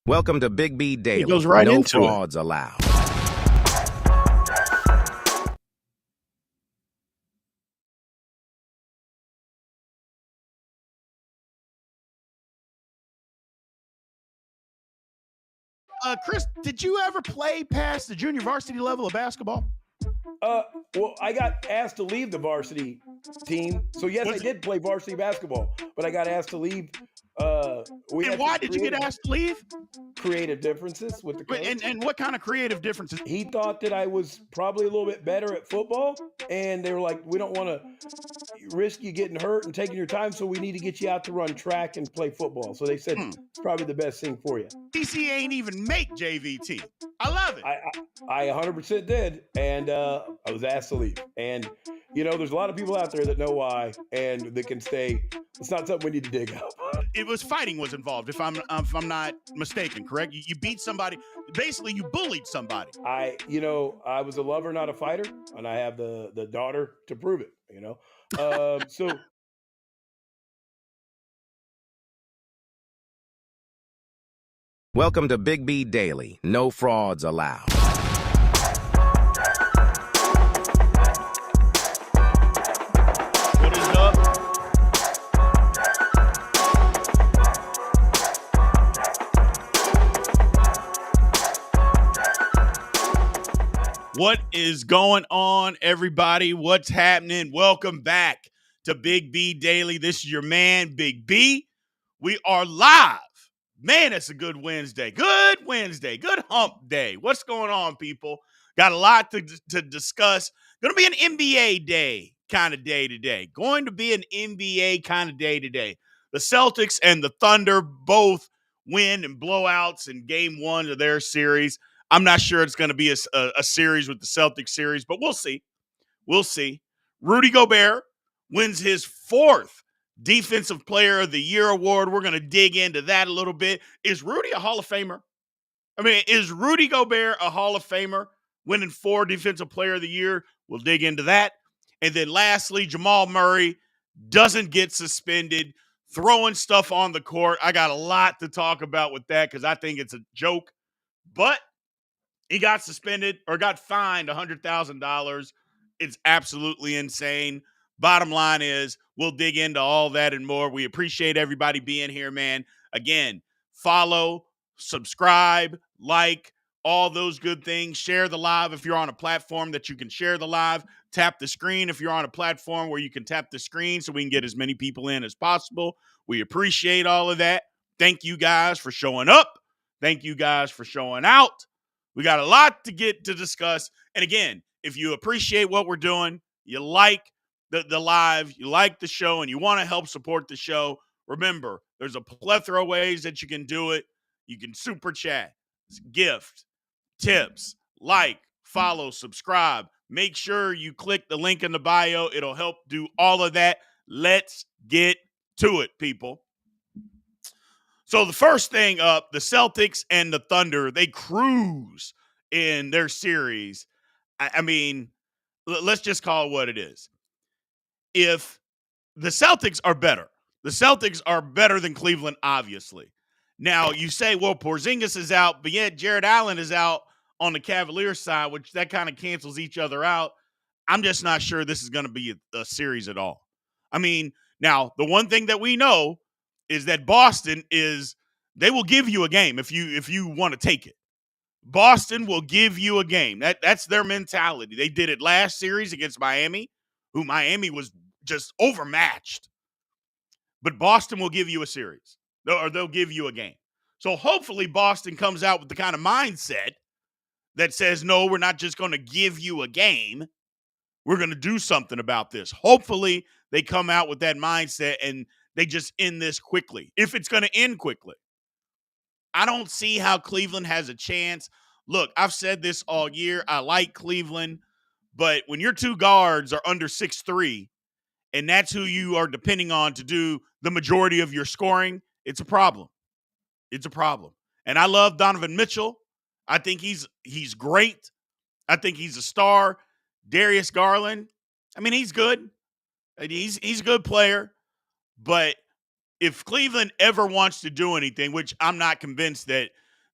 Welcome to Big B Daily. He goes right no into it. frauds allowed. Chris, did you ever play past the junior varsity level of basketball? Well, I got asked to leave the varsity team. So, yes, I did play varsity basketball, but I got asked to leave. And why did you get asked to leave? Creative differences with the coach. And what kind of creative differences? He thought that I was probably a little bit better at football, and they were like, we don't want to risk you getting hurt and taking your time, so we need to get you out to run track and play football. So they said it's probably the best thing for you. DC ain't even make JVT. I love it. I 100% did, and I was asked to leave. And, you know, there's a lot of people out there that know why and that can stay. It's not something we need to dig up. It was fighting was involved, if I'm not mistaken, correct? You beat somebody. Basically, you bullied somebody. I was a lover, not a fighter, and I have the daughter to prove it, you know. So Welcome to Big B Daily. No frauds allowed. What is up? What is going on, everybody? What's happening? Welcome back to Big B Daily. This is your man, Big B. We are live. Man, it's a good Wednesday. Good Wednesday. Good hump day. What's going on, people? Got a lot to discuss. Going to be an NBA day kind of day today. Going to be an NBA kind of day today. The Celtics and the Thunder both win and blowouts in game one of their series. I'm not sure it's going to be a series with the Celtics series, but we'll see. We'll see. Rudy Gobert wins his fourth Defensive Player of the Year award. We're going to dig into that a little bit. Is Rudy a Hall of Famer? I mean, is Rudy Gobert a Hall of Famer, winning 4 Defensive Player of the Year? We'll dig into that. And then lastly, Jamal Murray doesn't get suspended, throwing stuff on the court. I got a lot to talk about with that because I think it's a joke. But he got suspended or got fined $100,000. It's absolutely insane. Bottom line is we'll dig into all that and more. We appreciate everybody being here, man. Again, follow, subscribe, like, all those good things. Share the live if you're on a platform that you can share the live. Tap the screen if you're on a platform where you can tap the screen so we can get as many people in as possible. We appreciate all of that. Thank you guys for showing up. Thank you guys for showing out. We got a lot to get to discuss. And again, if you appreciate what we're doing, you like the live, you like the show, and you want to help support the show, remember, there's a plethora of ways that you can do it. You can super chat, gift, tips, like, follow, subscribe. Make sure you click the link in the bio. It'll help do all of that. Let's get to it, people. So the first thing up, the Celtics and the Thunder, they cruise in their series. I mean, let's just call it what it is. If the Celtics are better than Cleveland, obviously. Now, you say, well, Porzingis is out, but yet Jared Allen is out on the Cavaliers side, which that kind of cancels each other out. I'm just not sure this is going to be a series at all. I mean, now, the one thing that we know is that Boston they will give you a game if you want to take it. Boston will give you a game. That's their mentality. They did it last series against Miami, who Miami was just overmatched. But Boston will give you a series, or they'll give you a game. So hopefully Boston comes out with the kind of mindset that says, no, we're not just going to give you a game. We're going to do something about this. Hopefully they come out with that mindset and they just end this quickly, if it's going to end quickly. I don't see how Cleveland has a chance. Look, I've said this all year. I like Cleveland, but when your two guards are under 6'3", and that's who you are depending on to do the majority of your scoring, it's a problem. It's a problem. And I love Donovan Mitchell. I think he's great. I think he's a star. Darius Garland, I mean, he's good. He's a good player. But if Cleveland ever wants to do anything, which I'm not convinced that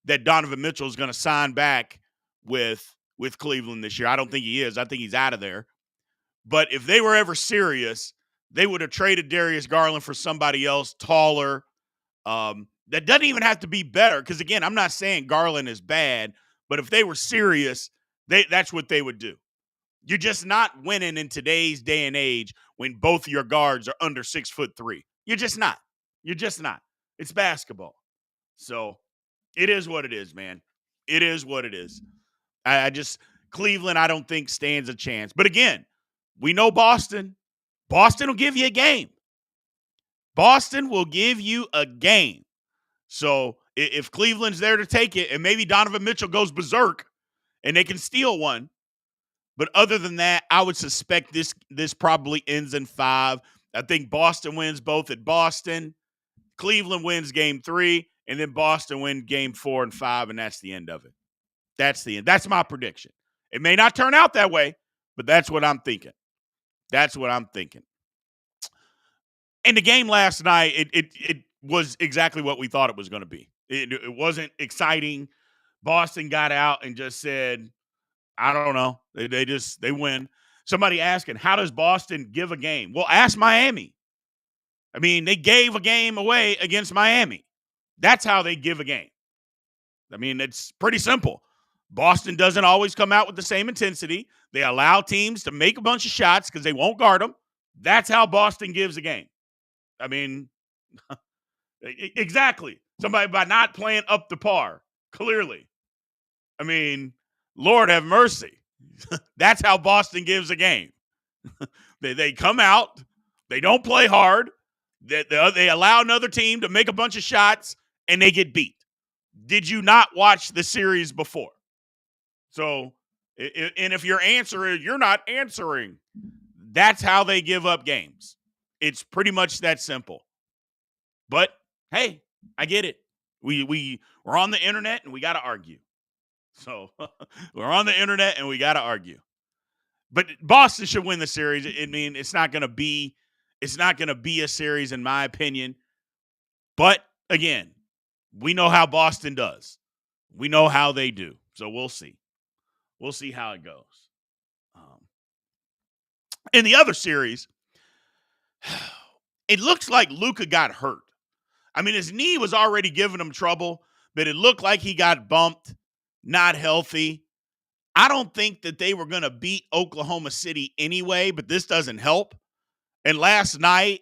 that Donovan Mitchell is going to sign back with Cleveland this year. I don't think he is. I think he's out of there. But if they were ever serious, they would have traded Darius Garland for somebody else taller. That doesn't even have to be better. Because, again, I'm not saying Garland is bad. But if they were serious, that's what they would do. You're just not winning in today's day and age when both your guards are under 6'3". You're just not. You're just not. It's basketball. So it is what it is, man. It is what it is. Cleveland, I don't think stands a chance. But again, we know Boston. Boston will give you a game. Boston will give you a game. So if Cleveland's there to take it, and maybe Donovan Mitchell goes berserk and they can steal one. But other than that, I would suspect this probably ends in 5. I think Boston wins both at Boston. Cleveland wins game 3, and then Boston wins game 4 and 5, and that's the end of it. That's the end. That's my prediction. It may not turn out that way, but that's what I'm thinking. That's what I'm thinking. And the game last night, it was exactly what we thought it was going to be. It wasn't exciting. Boston got out and just said, I don't know. They win. Somebody asking, how does Boston give a game? Well, ask Miami. I mean, they gave a game away against Miami. That's how they give a game. I mean, it's pretty simple. Boston doesn't always come out with the same intensity. They allow teams to make a bunch of shots because they won't guard them. That's how Boston gives a game. I mean, exactly. Somebody by not playing up to par, clearly. I mean, Lord have mercy. That's how Boston gives a game. They come out. They don't play hard. They allow another team to make a bunch of shots, and they get beat. Did you not watch the series before? So, and if your answer is you're not answering, that's how they give up games. It's pretty much that simple. But, hey, I get it. We're on the internet, and we got to argue. So we're on the internet and we got to argue. But Boston should win the series. I mean, it's not going to be a series in my opinion. But again, we know how Boston does. We know how they do. So we'll see. We'll see how it goes. In the other series, it looks like Luka got hurt. I mean, his knee was already giving him trouble, but it looked like he got bumped. Not healthy. I don't think that they were going to beat Oklahoma City anyway, but this doesn't help. And last night,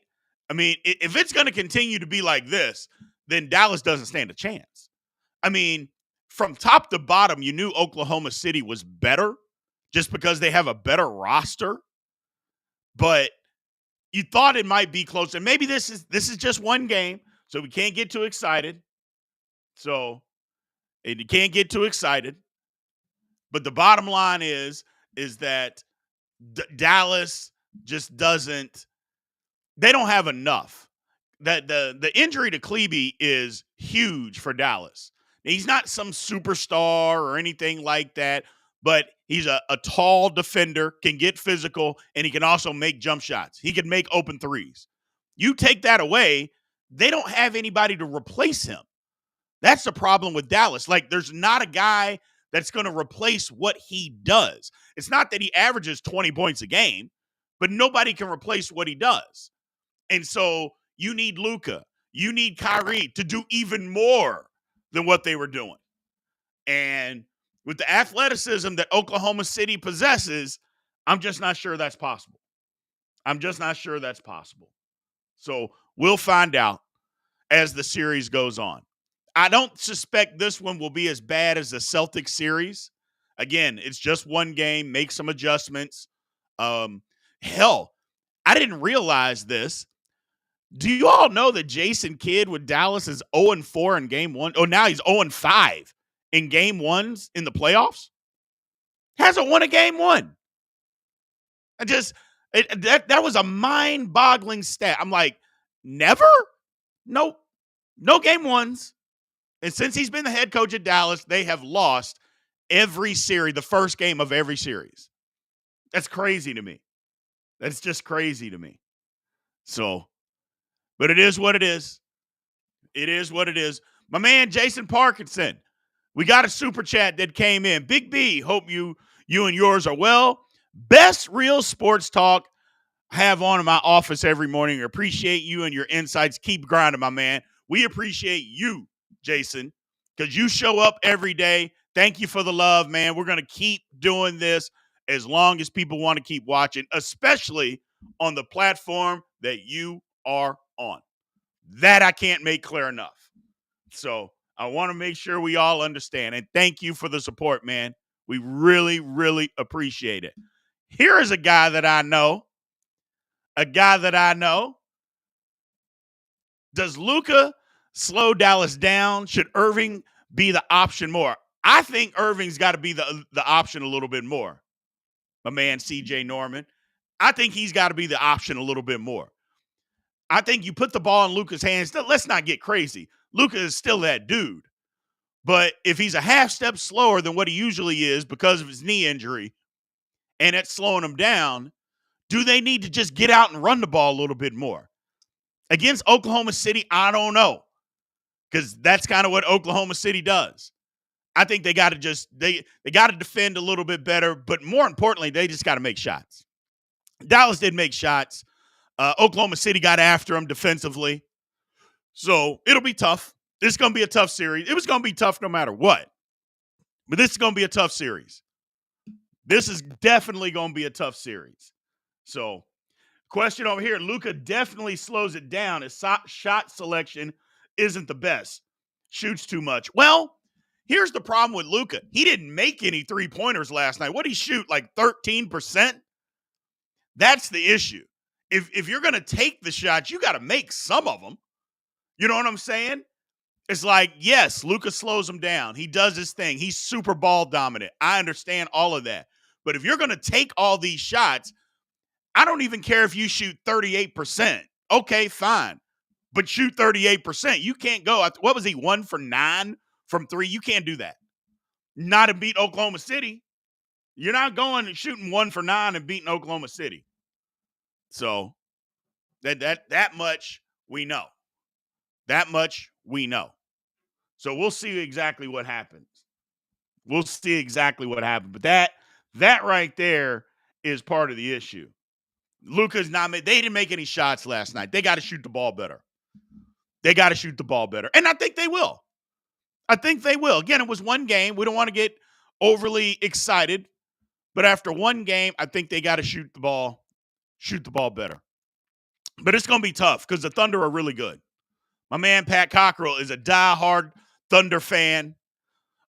I mean, if it's going to continue to be like this, then Dallas doesn't stand a chance. I mean, from top to bottom, you knew Oklahoma City was better just because they have a better roster. But you thought it might be close. And maybe this is just one game, so we can't get too excited. And you can't get too excited. But the bottom line is that Dallas just doesn't – they don't have enough. That the injury to Klebe is huge for Dallas. He's not some superstar or anything like that, but he's a tall defender, can get physical, and he can also make jump shots. He can make open threes. You take that away, they don't have anybody to replace him. That's the problem with Dallas. Like, there's not a guy that's going to replace what he does. It's not that he averages 20 points a game, but nobody can replace what he does. And so you need Luka. You need Kyrie to do even more than what they were doing. And with the athleticism that Oklahoma City possesses, I'm just not sure that's possible. So we'll find out as the series goes on. I don't suspect this one will be as bad as the Celtics series. Again, it's just one game. Make some adjustments. Hell, I didn't realize this. Do you all know that Jason Kidd with Dallas is 0-4 in game 1? Oh, now he's 0-5 in game 1s in the playoffs? Hasn't won a game 1. That was a mind-boggling stat. I'm like, never? Nope. No game 1s. And since he's been the head coach at Dallas, they have lost every series, the first game of every series. That's crazy to me. That's just crazy to me. So, but it is what it is. It is what it is. My man, Jason Parkinson, We got a super chat that came in. Big B, hope you and yours are well. Best real sports talk I have on in my office every morning. Appreciate you and your insights. Keep grinding, my man. We appreciate you, Jason, because you show up every day. Thank you for the love, man. We're going to keep doing this as long as people want to keep watching, especially on the platform that you are on. That I can't make clear enough. So I want to make sure we all understand. And thank you for the support, man. We really, really appreciate it. Here is a guy that I know. Does Luka slow Dallas down? Should Irving be the option more? I think Irving's got to be the option a little bit more. My man, CJ Norman. I think he's got to be the option a little bit more. I think you put the ball in Luka's hands. Let's not get crazy. Luka is still that dude. But if he's a half step slower than what he usually is because of his knee injury, and it's slowing him down, do they need to just get out and run the ball a little bit more? Against Oklahoma City, I don't know, because that's kind of what Oklahoma City does. I think they got to they got to defend a little bit better, but more importantly, they just got to make shots. Dallas did make shots. Oklahoma City got after them defensively. So it'll be tough. This is going to be a tough series. It was going to be tough no matter what. But this is going to be a tough series. This is definitely going to be a tough series. So, question over here. Luka definitely slows it down. His shot selection isn't the best. Shoots too much. Well, here's the problem with Luka. He didn't make any three-pointers last night. What did he shoot, like 13%? That's the issue. If you're going to take the shots, you got to make some of them. You know what I'm saying? It's like, yes, Luka slows him down. He does his thing. He's super ball dominant. I understand all of that. But if you're going to take all these shots, I don't even care if you shoot 38%. Okay, fine. But shoot 38%. You can't go. What was he, 1 for 9 from 3? You can't do that. Not to beat Oklahoma City. You're not going and shooting 1 for 9 and beating Oklahoma City. So that much we know. That much we know. So we'll see exactly what happens. We'll see exactly what happens. But that right there is part of the issue. Luka's not made. They didn't make any shots last night. They got to shoot the ball better. And I think they will. Again, it was one game. We don't want to get overly excited. But after one game, I think they got to shoot the ball better. But it's going to be tough because the Thunder are really good. My man Pat Cockrell is a diehard Thunder fan.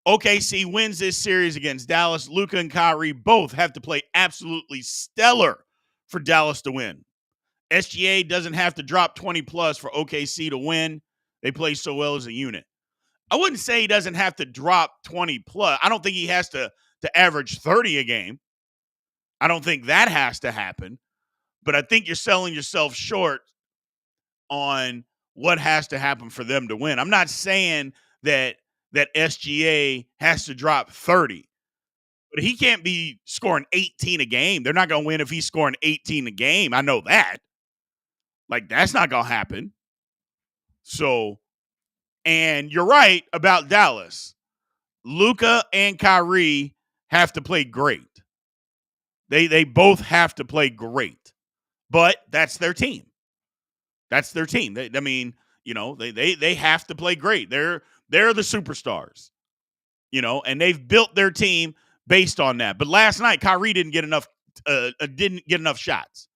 OKC wins this series against Dallas. Luka and Kyrie both have to play absolutely stellar for Dallas to win. SGA doesn't have to drop 20-plus for OKC to win. They play so well as a unit. I wouldn't say he doesn't have to drop 20-plus. I don't think he has to average 30 a game. I don't think that has to happen. But I think you're selling yourself short on what has to happen for them to win. I'm not saying that SGA has to drop 30. But he can't be scoring 18 a game. They're not going to win if he's scoring 18 a game. I know that. Like, that's not going to happen. So, and you're right about Dallas. Luka and Kyrie have to play great. They both have to play great. But that's their team. That's their team. They have to play great. They're the superstars. And they've built their team based on that. But last night, Kyrie didn't get enough shots.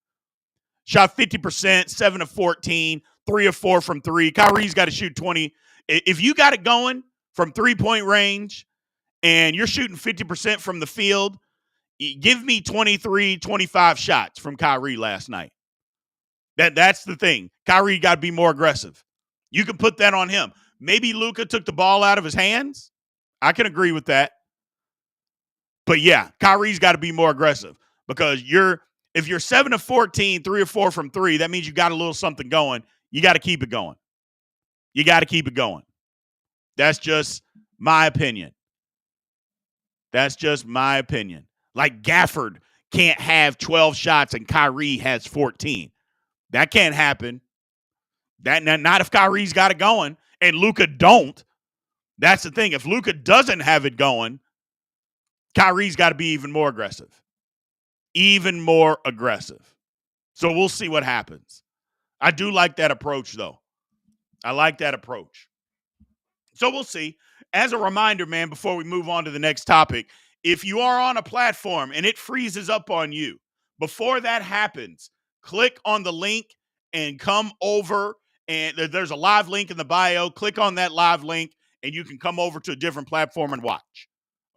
Shot 50%, 7 of 14, 3 of 4 from 3. Kyrie's got to shoot 20. If you got it going from 3-point range and you're shooting 50% from the field, give me 23, 25 shots from Kyrie last night. That's the thing. Kyrie got to be more aggressive. You can put that on him. Maybe Luka took the ball out of his hands. I can agree with that. But yeah, Kyrie's got to be more aggressive because if you're 7 of 14, 3 of 4 from 3, that means you got a little something going. You got to keep it going. That's just my opinion. Like Gafford can't have 12 shots and Kyrie has 14. That can't happen. Not if Kyrie's got it going and Luka don't. That's the thing. If Luka doesn't have it going, Kyrie's got to be even more aggressive. Even more aggressive. So we'll see what happens. I do like that approach, though. I like that approach. So we'll see. As a reminder, man, before we move on to the next topic, if you are on a platform and it freezes up on you, before that happens, click on the link and come over. And there's a live link in the bio. Click on that live link and you can come over to a different platform and watch.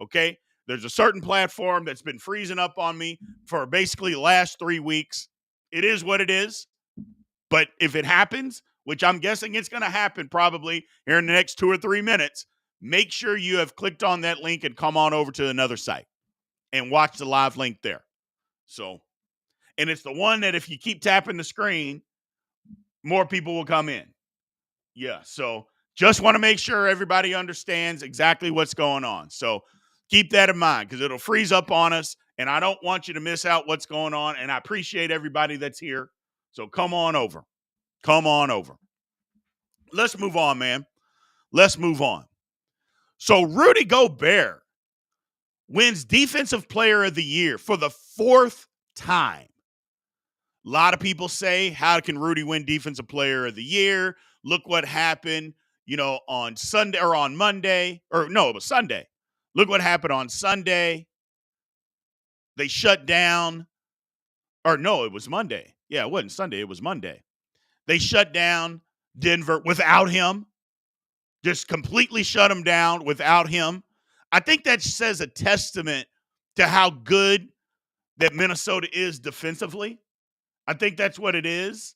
Okay? There's a certain platform that's been freezing up on me for basically the last 3 weeks. It is what it is. But if it happens, which I'm guessing it's going to happen probably here in the next 2 or 3 minutes, make sure you have clicked on that link and come on over to another site and watch the live link there. So, and it's the one that if you keep tapping the screen, more people will come in. Yeah, so just want to make sure everybody understands exactly what's going on. So keep that in mind because it'll freeze up on us, and I don't want you to miss out what's going on, and I appreciate everybody that's here. So come on over. Come on over. Let's move on, man. Let's move on. So Rudy Gobert wins Defensive Player of the Year for the 4th time. A lot of people say, how can Rudy win Defensive Player of the Year? Look what happened, on Sunday or on Monday. Or no, it was Sunday. Look what happened on Sunday. They shut down. Or no, it was Monday. Yeah, it wasn't Sunday. It was Monday. They shut down Denver without him. Just completely shut him down without him. I think that says a testament to how good that Minnesota is defensively. I think that's what it is.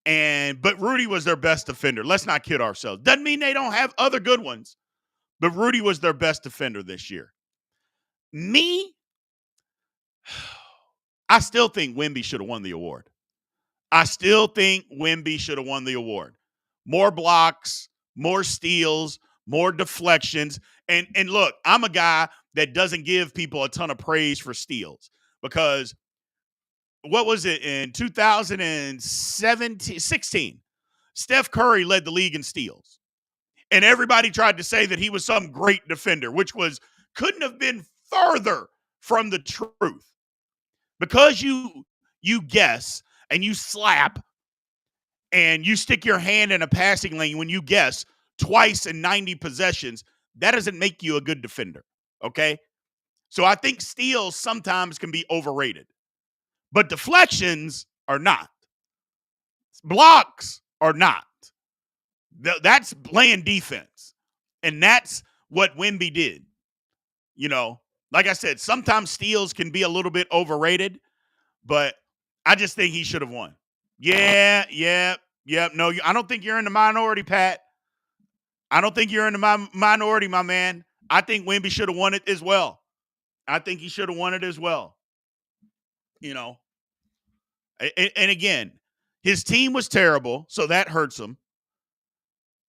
But Rudy was their best defender. Let's not kid ourselves. Doesn't mean they don't have other good ones, but Rudy was their best defender this year. I still think Wemby should have won the award. More blocks, more steals, more deflections. And look, I'm a guy that doesn't give people a ton of praise for steals because what was it in 2016? Steph Curry led the league in steals. And everybody tried to say that he was some great defender, which couldn't have been further from the truth. Because you guess and you slap and you stick your hand in a passing lane when you guess twice in 90 possessions, that doesn't make you a good defender, okay? So I think steals sometimes can be overrated. But deflections are not. Blocks are not. That's playing defense. And that's what Wemby did. Like I said, sometimes steals can be a little bit overrated, but I just think he should have won. Yeah. No, I don't think you're in the minority, Pat. I don't think you're in the minority, my man. I think Wemby should have won it as well. I think he should have won it as well. And again, his team was terrible, so that hurts him.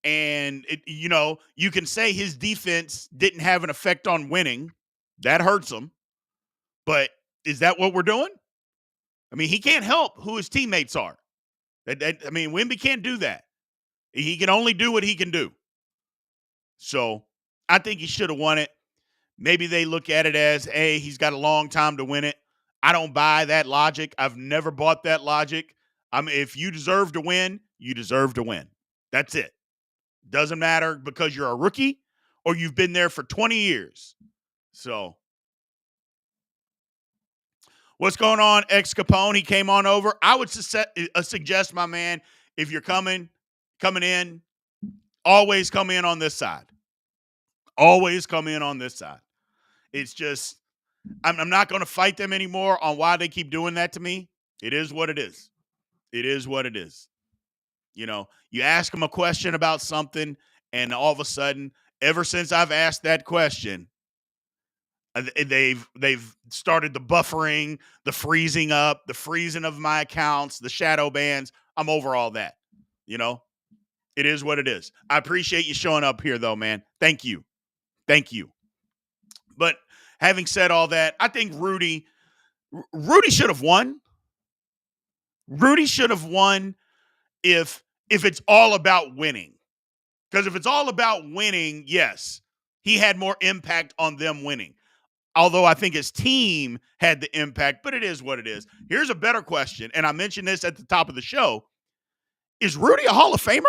And, you can say his defense didn't have an effect on winning. That hurts him. But is that what we're doing? I mean, he can't help who his teammates are. Wemby can't do that. He can only do what he can do. So I think he should have won it. Maybe they look at it as, hey, he's got a long time to win it. I don't buy that logic. I've never bought that logic. If you deserve to win, you deserve to win. That's it. Doesn't matter because you're a rookie or you've been there for 20 years. So what's going on, Ex Capone? He came on over. I would suggest, my man, if you're coming in, always come in on this side. Always come in on this side. It's just, I'm not going to fight them anymore on why they keep doing that to me. It is what it is. It is what it is. You ask them a question about something, and all of a sudden, ever since I've asked that question, they've started the buffering, the freezing up, the freezing of my accounts, the shadow bans. I'm over all that. It is what it is. I appreciate you showing up here, though, man. Thank you. But having said all that, I think Rudy should have won. Rudy should have won if it's all about winning. Because if it's all about winning, yes, he had more impact on them winning. Although I think his team had the impact, but it is what it is. Here's a better question, and I mentioned this at the top of the show. Is Rudy a Hall of Famer?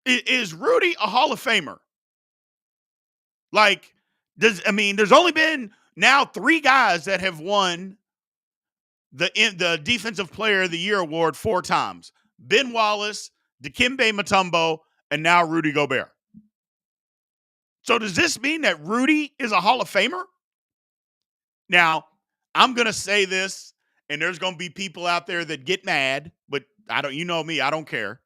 Is Rudy a Hall of Famer? Like, there's only been now 3 guys that have won the Defensive Player of the Year award 4 times. Ben Wallace, Dikembe Mutombo, and now Rudy Gobert. So does this mean that Rudy is a Hall of Famer? Now, I'm going to say this, and there's going to be people out there that get mad, but you know me, I don't care.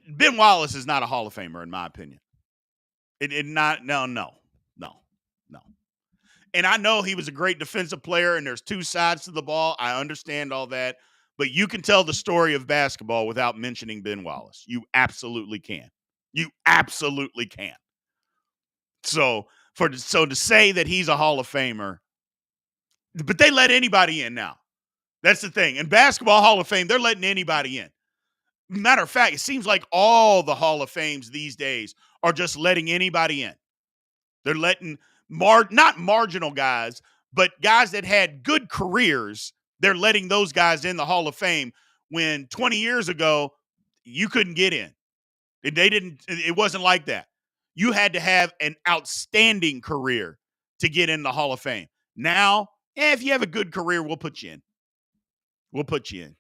Ben Wallace is not a Hall of Famer, in my opinion. No. And I know he was a great defensive player, and there's 2 sides to the ball. I understand all that. But you can tell the story of basketball without mentioning Ben Wallace. You absolutely can. You absolutely can. So to say that he's a Hall of Famer, but they let anybody in now. That's the thing. In Basketball Hall of Fame, they're letting anybody in. Matter of fact, it seems like all the Hall of Fames these days are just letting anybody in. They're letting not marginal guys, but guys that had good careers, they're letting those guys in the Hall of Fame when 20 years ago, you couldn't get in. It wasn't like that. You had to have an outstanding career to get in the Hall of Fame. Now, if you have a good career, we'll put you in. We'll put you in.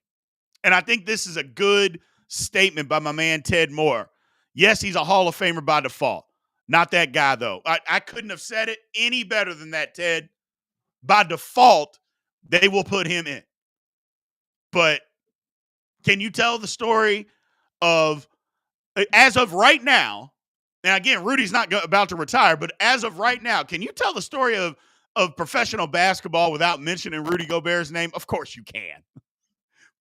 And I think this is a good statement by my man, Ted Moore. Yes, he's a Hall of Famer by default. Not that guy, though. I couldn't have said it any better than that, Ted. By default, they will put him in. But can you tell the story of, as of right now, and again, Rudy's not about to retire, but as of right now, can you tell the story of professional basketball without mentioning Rudy Gobert's name? Of course you can.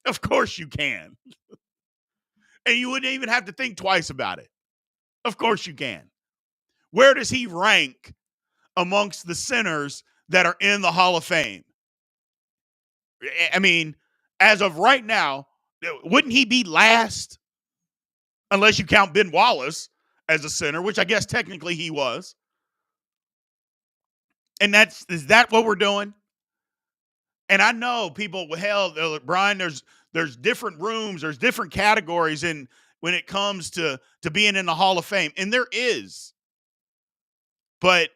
Of course you can. And you wouldn't even have to think twice about it. Of course you can. Where does he rank amongst the centers that are in the Hall of Fame? I mean, as of right now, wouldn't he be last? Unless you count Ben Wallace as a center, which I guess technically he was. And is that what we're doing? And I know people, Brian, there's different rooms, there's different categories when it comes to being in the Hall of Fame. And there is. But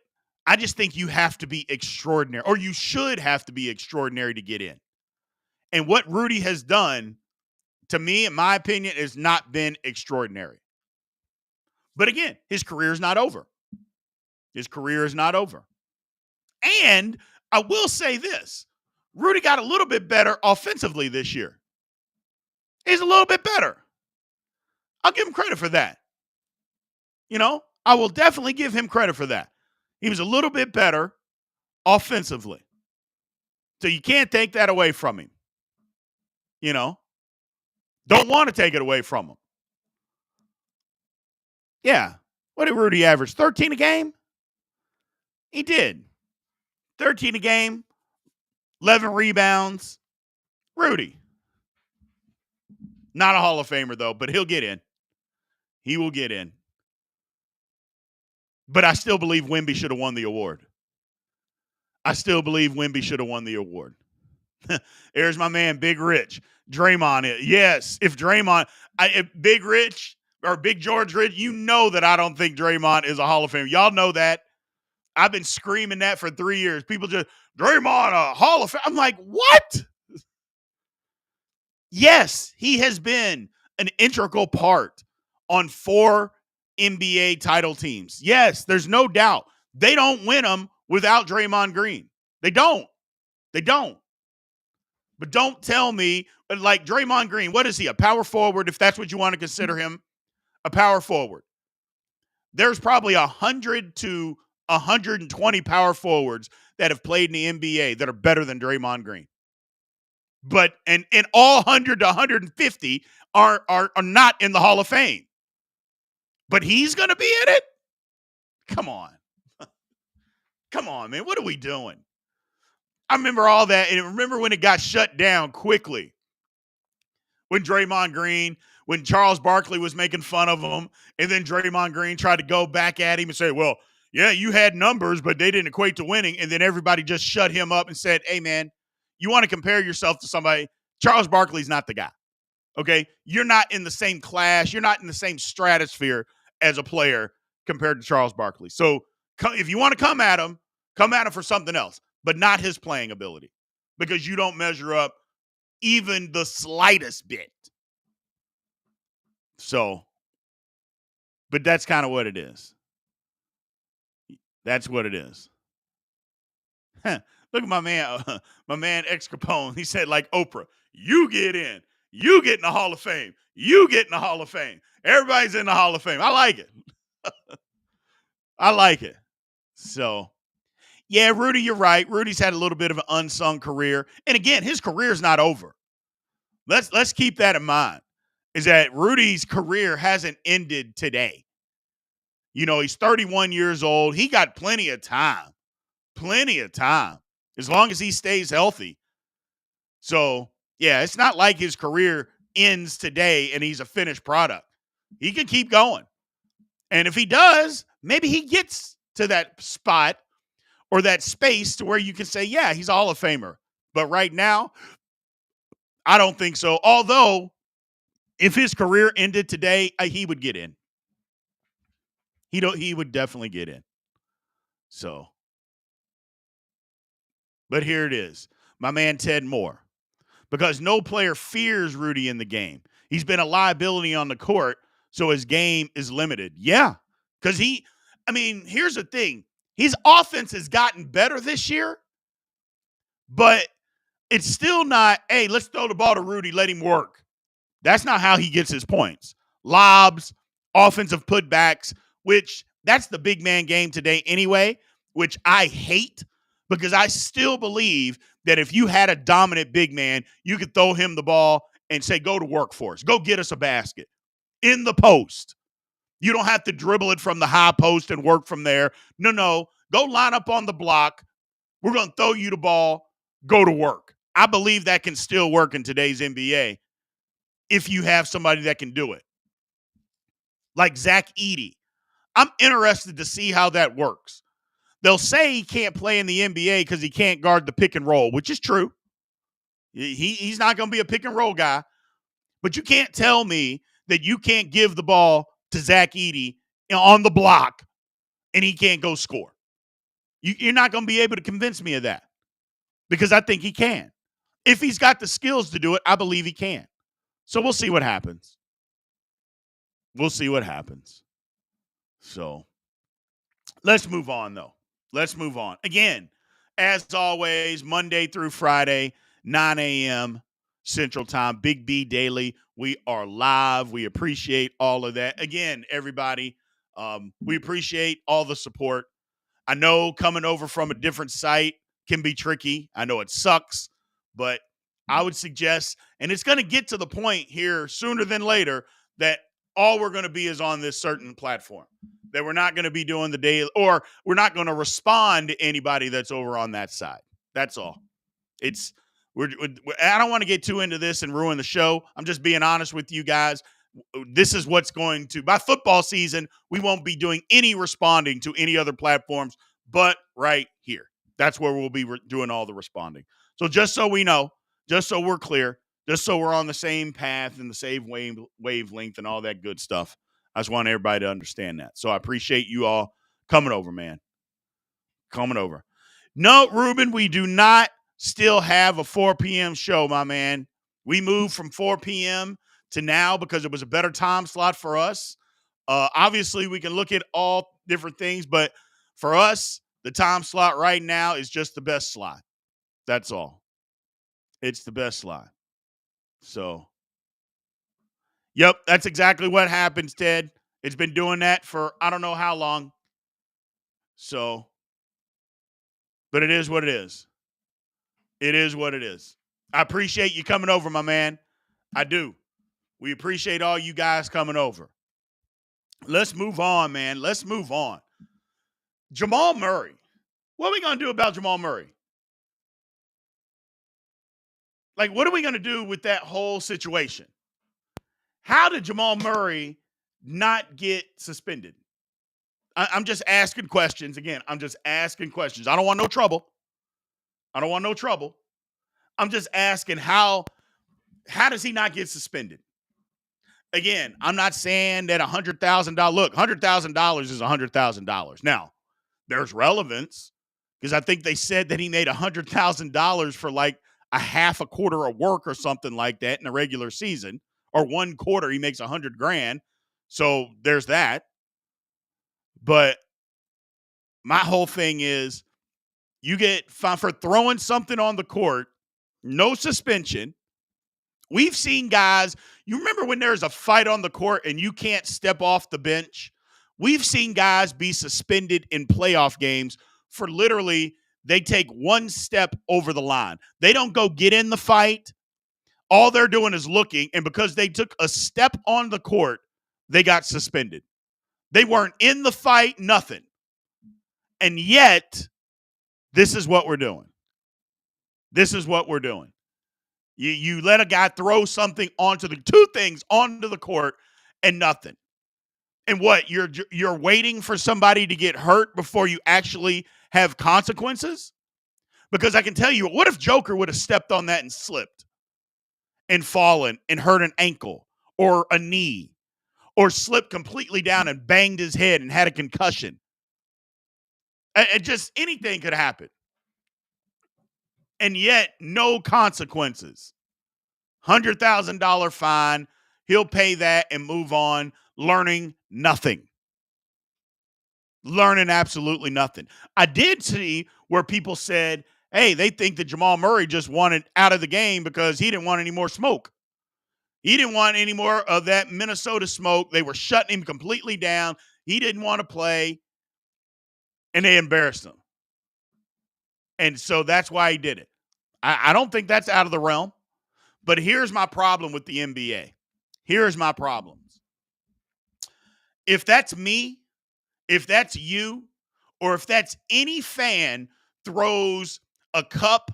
I just think you have to be extraordinary, or you should have to be extraordinary to get in. And what Rudy has done, to me, in my opinion, has not been extraordinary. But again, his career is not over. His career is not over. And I will say this. Rudy got a little bit better offensively this year. He's a little bit better. I'll give him credit for that. I will definitely give him credit for that. He was a little bit better offensively. So you can't take that away from him. Don't want to take it away from him. Yeah. What did Rudy average? 13 a game? He did. 13 a game, 11 rebounds. Rudy. Not a Hall of Famer, though, but he'll get in. He will get in. But I still believe Wemby should have won the award. There's my man, Big Rich. Draymond. Yes, if Big Rich or Big George Rich, you know that I don't think Draymond is a Hall of Famer. Y'all know that. I've been screaming that for 3 years. People just, Draymond, a Hall of Fame. I'm like, what? Yes, he has been an integral part on 4 NBA title teams. Yes, there's no doubt. They don't win them without Draymond Green. They don't. But don't tell me, like Draymond Green, what is he, a power forward, if that's what you want to consider him? A power forward. There's probably 100 to 120 power forwards that have played in the NBA that are better than Draymond Green. But and all 100 to 150 are not in the Hall of Fame. But he's going to be in it? Come on. Come on, man. What are we doing? I remember all that, and remember when it got shut down quickly. When Draymond Green when Charles Barkley was making fun of him, and then Draymond Green tried to go back at him and say, well, yeah, you had numbers, but they didn't equate to winning. And then everybody just shut him up and said, hey, man, you want to compare yourself to somebody? Charles Barkley's not the guy. Okay? You're not in the same class. You're not in the same stratosphere as a player compared to Charles Barkley. So if you want to come at him for something else, but not his playing ability, because you don't measure up even the slightest bit. So, but that's kind of what it is. That's what it is. Look at my man Ex Capone. He said, like Oprah, you get in. You get in the Hall of Fame. You get in the Hall of Fame. Everybody's in the Hall of Fame. I like it. I like it. So, yeah, Rudy, you're right. Rudy's had a little bit of an unsung career. And again, his career's not over. Let's keep that in mind, is that Rudy's career hasn't ended today. You know, he's 31 years old. He got plenty of time. Plenty of time. As long as he stays healthy. So, yeah, it's not like his career ends today and he's a finished product. He can keep going. And if he does, maybe he gets to that spot or that space to where you can say, yeah, he's a Hall of Famer. But right now, I don't think so. Although, if his career ended today, he would get in. He would definitely get in. So, but here it is. My man Ted Moore. Because no player fears Rudy in the game. He's been a liability on the court, so his game is limited. Yeah, because here's the thing. His offense has gotten better this year, but it's still not, hey, let's throw the ball to Rudy, let him work. That's not how he gets his points. Lobs, offensive putbacks, which that's the big man game today anyway, which I hate because I still believe that if you had a dominant big man, you could throw him the ball and say, go to work for us. Go get us a basket in the post. You don't have to dribble it from the high post and work from there. No. Go line up on the block. We're going to throw you the ball. Go to work. I believe that can still work in today's NBA if you have somebody that can do it. Like Zach Edey. I'm interested to see how that works. They'll say he can't play in the NBA because he can't guard the pick and roll, which is true. He's not going to be a pick and roll guy. But you can't tell me that you can't give the ball to Zach Edey on the block and he can't go score. You're not going to be able to convince me of that because I think he can. If he's got the skills to do it, I believe he can. So we'll see what happens. We'll see what happens. So let's move on, though. Let's move on. Again, as always, Monday through Friday, 9 a.m. Central Time, Big B Daily. We are live. We appreciate all of that. Again, everybody, we appreciate all the support. I know coming over from a different site can be tricky. I know it sucks, but I would suggest, and it's going to get to the point here sooner than later, that all we're going to be is on this certain platform. That we're not going to be doing the daily, or we're not going to respond to anybody that's over on that side. That's all. I don't want to get too into this and ruin the show. I'm just being honest with you guys. This is what's going to, by football season, we won't be doing any responding to any other platforms, but right here. That's where we'll be doing all the responding. So just so we know, just so we're clear, just so we're on the same path and the same wavelength and all that good stuff. I just want everybody to understand that. So I appreciate you all coming over, man. Coming over. No, Ruben, we do not still have a 4 p.m. show, my man. We moved from 4 p.m. to now because it was a better time slot for us. Obviously, we can look at all different things, but for us, the time slot right now is just the best slot. That's all. It's the best slot. So, yep, that's exactly what happens, Ted. It's been doing that for I don't know how long. So, but it is what it is. It is what it is. I appreciate you coming over, my man. I do. We appreciate all you guys coming over. Let's move on, man. Let's move on. Jamal Murray. What are we going to do about Jamal Murray? Like, what are we going to do with that whole situation? How did Jamal Murray not get suspended? I'm just asking questions. Again, I'm just asking questions. I don't want no trouble. I'm just asking how does he not get suspended? Again, I'm not saying that $100,000. Look, $100,000 is $100,000. Now, there's relevance because I think they said that he made $100,000 for like a half a quarter of work or something like that in the regular season, or one quarter he makes $100,000. So there's that. But my whole thing is you get fined for throwing something on the court, no suspension. We've seen guys, you remember when there's a fight on the court and you can't step off the bench? We've seen guys be suspended in playoff games for literally, they take one step over the line. They don't go get in the fight. All they're doing is looking, and because they took a step on the court, they got suspended. They weren't in the fight, nothing. And yet, this is what we're doing. You let a guy throw something two things onto the court and nothing. And what, you're waiting for somebody to get hurt before you actually have consequences? Because I can tell you, what if Joker would have stepped on that and slipped and fallen and hurt an ankle or a knee or slipped completely down and banged his head and had a concussion? And just anything could happen. And yet, no consequences. $100,000 fine. He'll pay that and move on, learning nothing. Learning absolutely nothing. I did see where people said, hey, they think that Jamal Murray just wanted out of the game because he didn't want any more smoke. He didn't want any more of that Minnesota smoke. They were shutting him completely down. He didn't want to play, and they embarrassed him. And so that's why he did it. I don't think that's out of the realm. But here's my problem with the NBA. Here's my problems. If that's me, if that's you, or if that's any fan throws a cup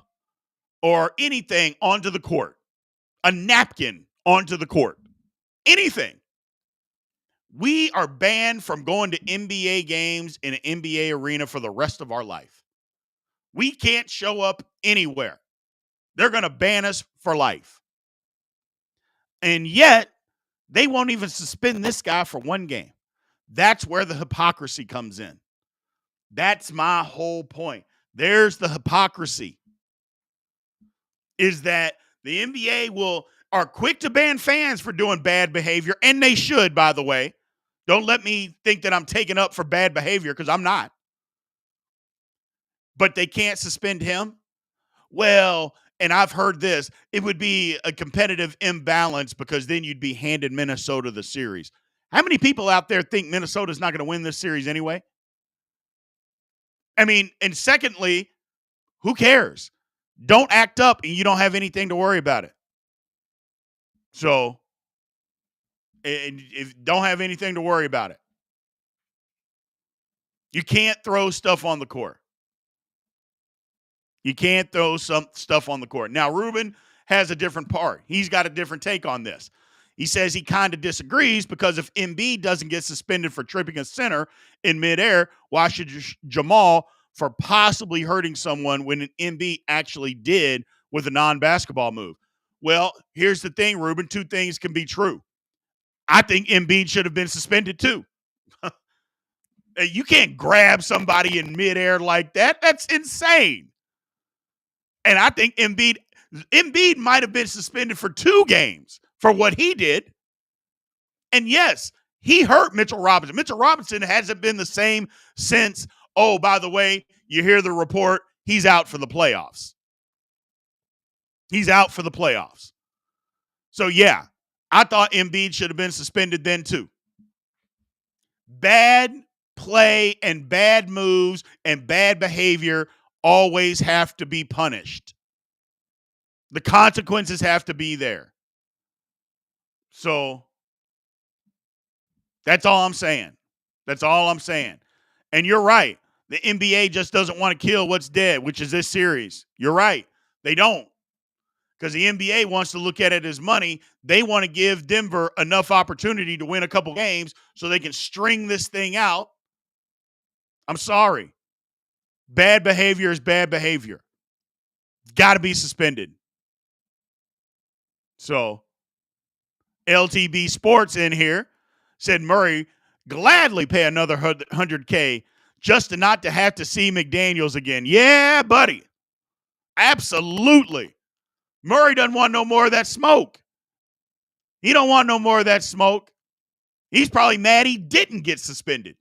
or anything onto the court, a napkin onto the court, anything, we are banned from going to NBA games in an NBA arena for the rest of our life. We can't show up anywhere. They're going to ban us for life. And yet, they won't even suspend this guy for one game. That's where the hypocrisy comes in. That's my whole point. There's the hypocrisy. Is that the NBA are quick to ban fans for doing bad behavior, and they should, by the way. Don't let me think that I'm taking up for bad behavior, because I'm not. But they can't suspend him? Well, and I've heard this, it would be a competitive imbalance because then you'd be handed Minnesota the series. How many people out there think Minnesota's not going to win this series anyway? I mean, and secondly, who cares? Don't act up and you don't have anything to worry about it. So, don't have anything to worry about it. You can't throw stuff on the court. You can't throw some stuff on the court. Now, Ruben has a different part. He's got a different take on this. He says he kind of disagrees because if Embiid doesn't get suspended for tripping a center in midair, why should Jamal for possibly hurting someone when an Embiid actually did with a non-basketball move? Well, here's the thing, Ruben. Two things can be true. I think Embiid should have been suspended too. You can't grab somebody in midair like that. That's insane. And I think Embiid might have been suspended for 2 games for what he did. And yes, he hurt Mitchell Robinson. Mitchell Robinson hasn't been the same since, oh, by the way, you hear the report, he's out for the playoffs. He's out for the playoffs. So, yeah, I thought Embiid should have been suspended then too. Bad play and bad moves and bad behavior always have to be punished. The consequences have to be there. So that's all I'm saying. That's all I'm saying. And you're right. The NBA just doesn't want to kill what's dead, which is this series. You're right. They don't. because the NBA wants to look at it as money. They want to give Denver enough opportunity to win a couple games so they can string this thing out. I'm sorry. Bad behavior is bad behavior. Got to be suspended. So, LTB Sports in here said Murray gladly pay another $100K just to not to have to see McDaniels again. Yeah, buddy. Absolutely. Murray doesn't want no more of that smoke. He don't want no more of that smoke. He's probably mad he didn't get suspended.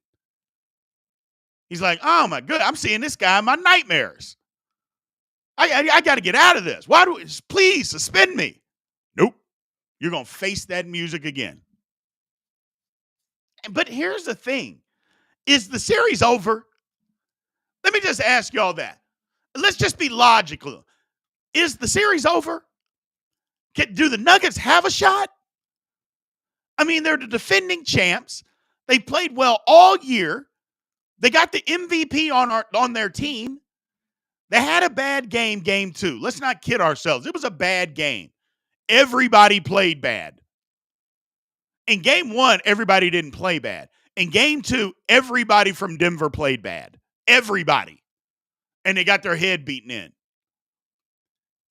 He's like, oh my God, I'm seeing this guy in my nightmares. I got to get out of this. Please suspend me. Nope. You're going to face that music again. But here's the thing. Is the series over? Let me just ask y'all that. Let's just be logical. Is the series over? Do the Nuggets have a shot? I mean, they're the defending champs. They played well all year. They got the MVP on their team. They had a bad game 2. Let's not kid ourselves. It was a bad game. Everybody played bad. In game 1, everybody didn't play bad. In game 2, everybody from Denver played bad. Everybody. And they got their head beaten in.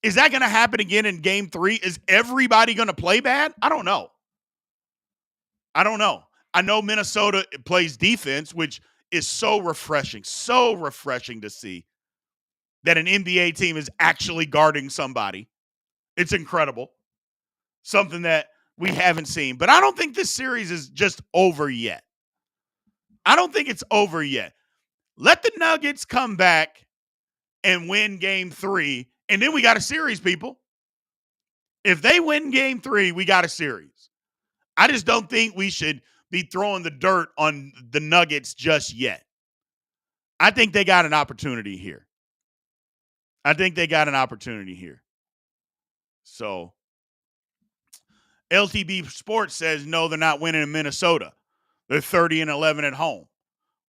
Is that going to happen again in game 3? Is everybody going to play bad? I don't know. I know Minnesota plays defense, which is so refreshing to see that an NBA team is actually guarding somebody. It's incredible. Something that we haven't seen. But I don't think this series is just over yet. I don't think it's over yet. Let the Nuggets come back and win game 3, and then we got a series, people. If they win game 3, we got a series. I just don't think we should be throwing the dirt on the Nuggets just yet. I think they got an opportunity here. So, LTB Sports says, no, they're not winning in Minnesota. They're 30-11 at home.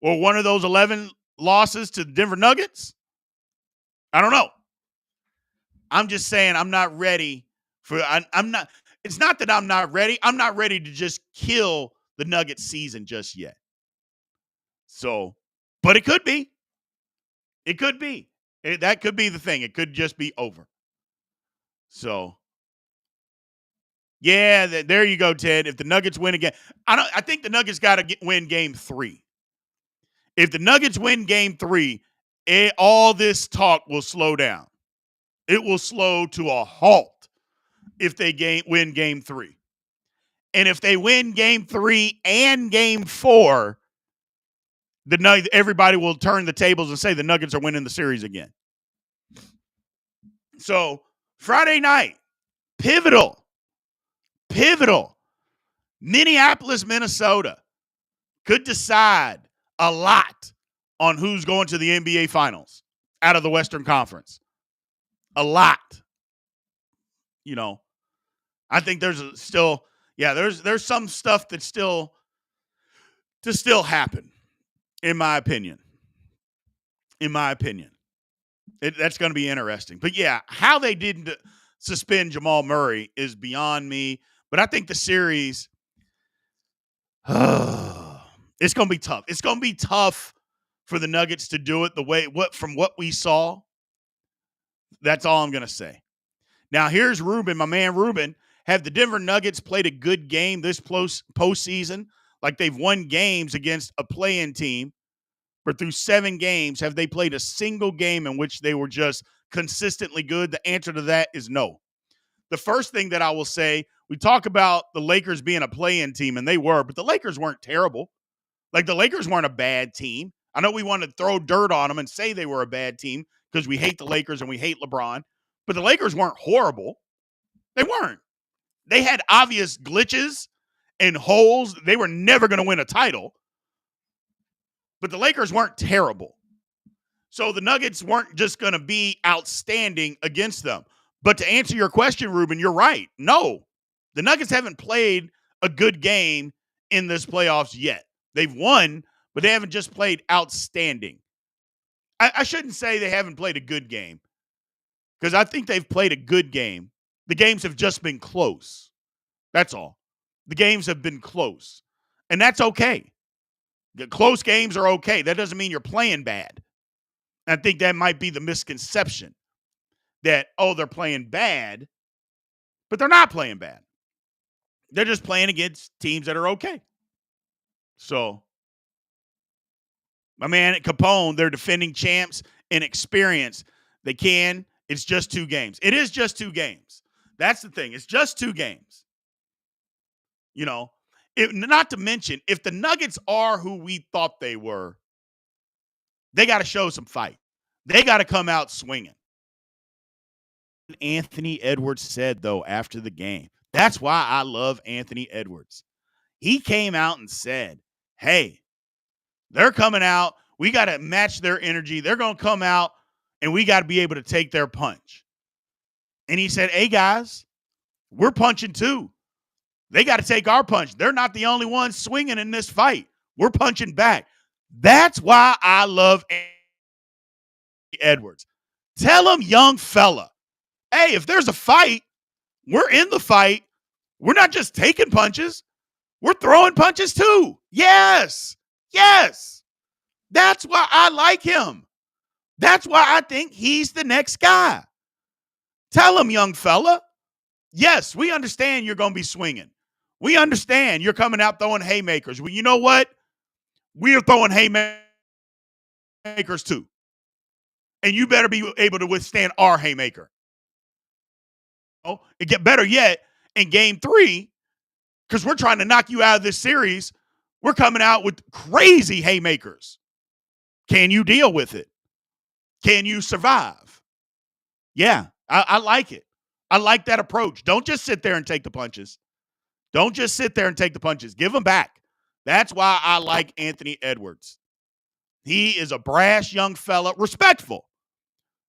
Well, one of those 11 losses to the Denver Nuggets? I don't know. I'm just saying I'm not ready for I'm not. It's not that I'm not ready. I'm not ready to just kill the Nuggets season just yet. So, but it could be. It could be. That could be the thing. It could just be over. So, yeah, there you go, Ted. If the Nuggets win again, I think the Nuggets got to win game 3. If the Nuggets win game 3, all this talk will slow down. It will slow to a halt if they win game 3. And if they win game 3 and game 4, everybody will turn the tables and say the Nuggets are winning the series again. So, Friday night, pivotal. Minneapolis, Minnesota could decide a lot on who's going to the NBA Finals out of the Western Conference. A lot. You know, I think there's there's some stuff that's still happen, in my opinion. That's going to be interesting. But yeah, how they didn't suspend Jamal Murray is beyond me. But I think the series, it's going to be tough. It's going to be tough for the Nuggets to do it from what we saw. That's all I'm going to say. Now, here's Ruben, my man Ruben. Have the Denver Nuggets played a good game this postseason? Like they've won games against a play-in team, but through 7 games, have they played a single game in which they were just consistently good? The answer to that is no. The first thing that I will say, we talk about the Lakers being a play-in team, and they were, but the Lakers weren't terrible. Like, the Lakers weren't a bad team. I know we want to throw dirt on them and say they were a bad team because we hate the Lakers and we hate LeBron, but the Lakers weren't horrible. They weren't. They had obvious glitches and holes. They were never going to win a title, but the Lakers weren't terrible. So the Nuggets weren't just going to be outstanding against them. But to answer your question, Ruben, you're right. No, the Nuggets haven't played a good game in this playoffs yet. They've won, but they haven't just played outstanding. I shouldn't say they haven't played a good game, because I think they've played a good game. The games have just been close. That's all. The games have been close. And that's okay. The close games are okay. That doesn't mean you're playing bad. I think that might be the misconception that, oh, they're playing bad, but they're not playing bad. They're just playing against teams that are okay. So, my man at Capone, they're defending champs in experience. They can. It's just 2 games. It is just 2 games. That's the thing. It's just 2 games. You know, not to mention, if the Nuggets are who we thought they were, they got to show some fight. They got to come out swinging. Anthony Edwards said, though, after the game, that's why I love Anthony Edwards. He came out and said, hey, they're coming out. We got to match their energy. They're going to come out, and we got to be able to take their punch. And he said, hey, guys, we're punching too. They got to take our punch. They're not the only ones swinging in this fight. We're punching back. That's why I love Anthony Edwards. Tell him, young fella, hey, if there's a fight, we're in the fight. We're not just taking punches. We're throwing punches too. Yes. Yes. That's why I like him. That's why I think he's the next guy. Tell him, young fella. Yes, we understand you're going to be swinging. We understand you're coming out throwing haymakers. Well, you know what? We are throwing haymakers too. And you better be able to withstand our haymaker. Oh, it get better yet in game 3, because we're trying to knock you out of this series. We're coming out with crazy haymakers. Can you deal with it? Can you survive? Yeah, I like it. I like that approach. Don't just sit there and take the punches. Don't just sit there and take the punches. Give them back. That's why I like Anthony Edwards. He is a brash young fella, respectful,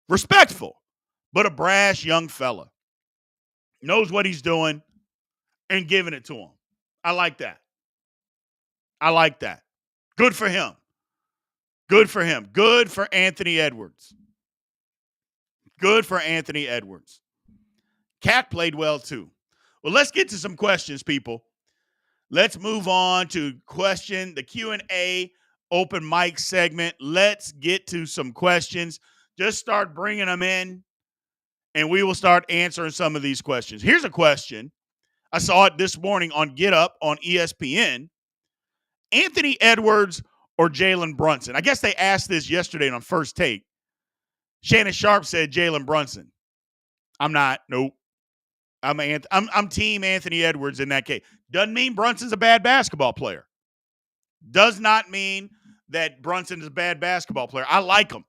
but a brash young fella. Knows what he's doing and giving it to him. I like that. I like that. Good for him. Good for him. Good for Anthony Edwards. Good for Anthony Edwards. Cat played well too. Well, let's get to some questions, people. Let's move on to the Q&A open mic segment. Let's get to some questions. Just start bringing them in, and we will start answering some of these questions. Here's a question. I saw it this morning on Get Up on ESPN. Anthony Edwards or Jalen Brunson? I guess they asked this yesterday on First Take. Shannon Sharp said Jalen Brunson. I'm not. Nope. I'm team Anthony Edwards in that case. Doesn't mean Brunson's a bad basketball player. Does not mean that Brunson is a bad basketball player. I like him.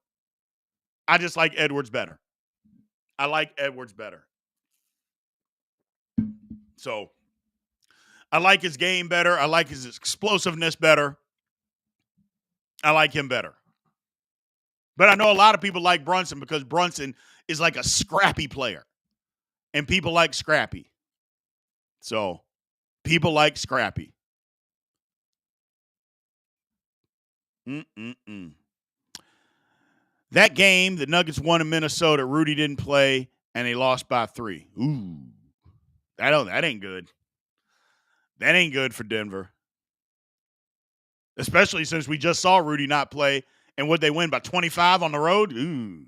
I just like Edwards better. I like Edwards better. So I like his game better. I like his explosiveness better. I like him better. But I know a lot of people like Brunson because Brunson is like a scrappy player. And people like scrappy. So people like scrappy. That game, the Nuggets won in Minnesota. Rudy didn't play, and they lost by 3. Ooh, that ain't good. That ain't good for Denver. Especially since we just saw Rudy not play, and would they win by 25 on the road? Ooh,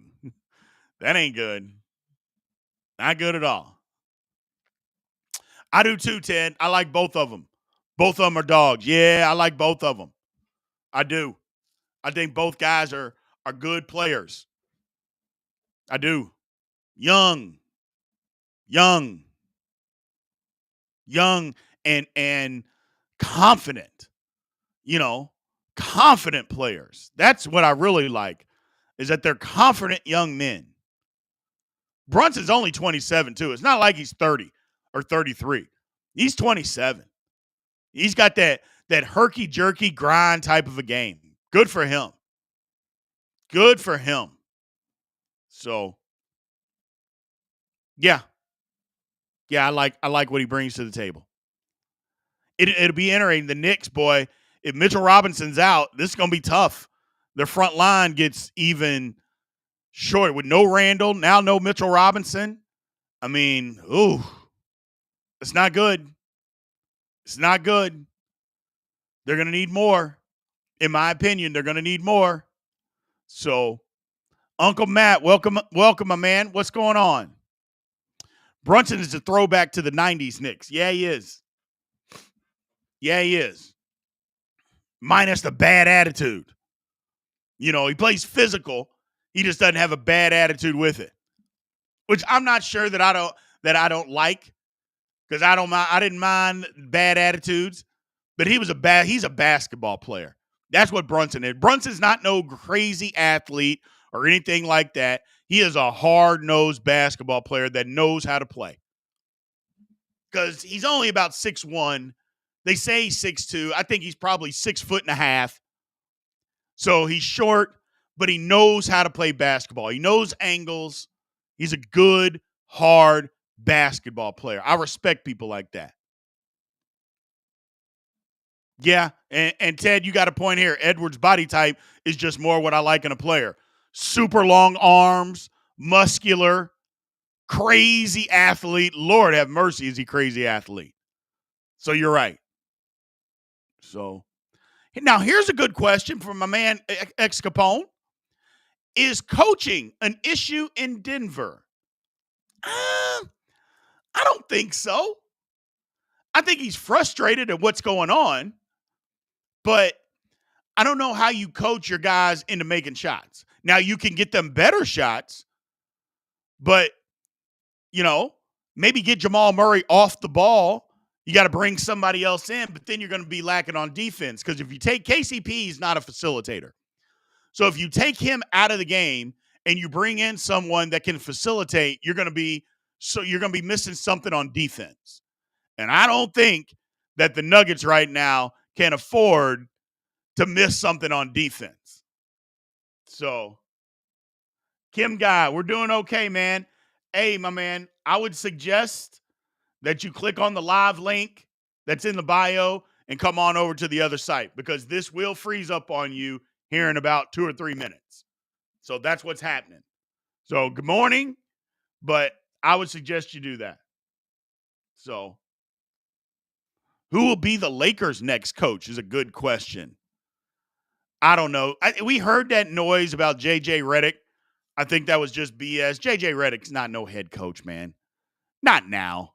that ain't good. Not good at all. I do too, Ted. I like both of them. Both of them are dogs. Yeah, I like both of them. I do. I think both guys are good players. I do. Young and confident. Confident players. That's what I really like, is that they're confident young men. Brunson's only 27 too. It's not like he's 30 or 33. He's 27. He's got that herky-jerky grind type of a game. Good for him. Good for him. So, yeah. Yeah, I like what he brings to the table. It'll be interesting. The Knicks, boy, if Mitchell Robinson's out, this is going to be tough. Their front line gets even short with no Randall, now no Mitchell Robinson. I mean, ooh, it's not good. It's not good. They're going to need more. In my opinion, they're going to need more. So, Uncle Matt, welcome, my man. What's going on? Brunson is a throwback to the 90s Knicks. Yeah, he is. Yeah, he is. Minus the bad attitude. You know, he plays physical. He just doesn't have a bad attitude with it. Which I'm not sure that I don't like, because I didn't mind bad attitudes, but he's a basketball player. That's what Brunson is. Brunson's not no crazy athlete or anything like that. He is a hard-nosed basketball player that knows how to play. Because he's only about 6'1". They say he's 6'2". I think he's probably 6'1.5". So he's short, but he knows how to play basketball. He knows angles. He's a good, hard basketball player. I respect people like that. Yeah, and Ted, you got a point here. Edwards' body type is just more what I like in a player. Super long arms, muscular, crazy athlete. Lord have mercy, is he crazy athlete. So you're right. So now here's a good question from my man Ex Capone. Is coaching an issue in Denver? I don't think so. I think he's frustrated at what's going on, but I don't know how you coach your guys into making shots. Now, you can get them better shots, but, you know, maybe get Jamal Murray off the ball. You got to bring somebody else in, but then you're going to be lacking on defense, because if you take KCP, he's not a facilitator. So if you take him out of the game and you bring in someone that can facilitate, you're going to be missing something on defense. And I don't think that the Nuggets right now can afford to miss something on defense. So, Kim Guy, we're doing okay, man. Hey, my man, I would suggest that you click on the live link that's in the bio and come on over to the other site, because this will freeze up on you here in about 2 or 3 minutes. So that's what's happening. So good morning, but I would suggest you do that. So who will be the Lakers' next coach is a good question. I don't know. We heard that noise about J.J. Redick. I think that was just BS. J.J. Redick's not no head coach, man. Not now.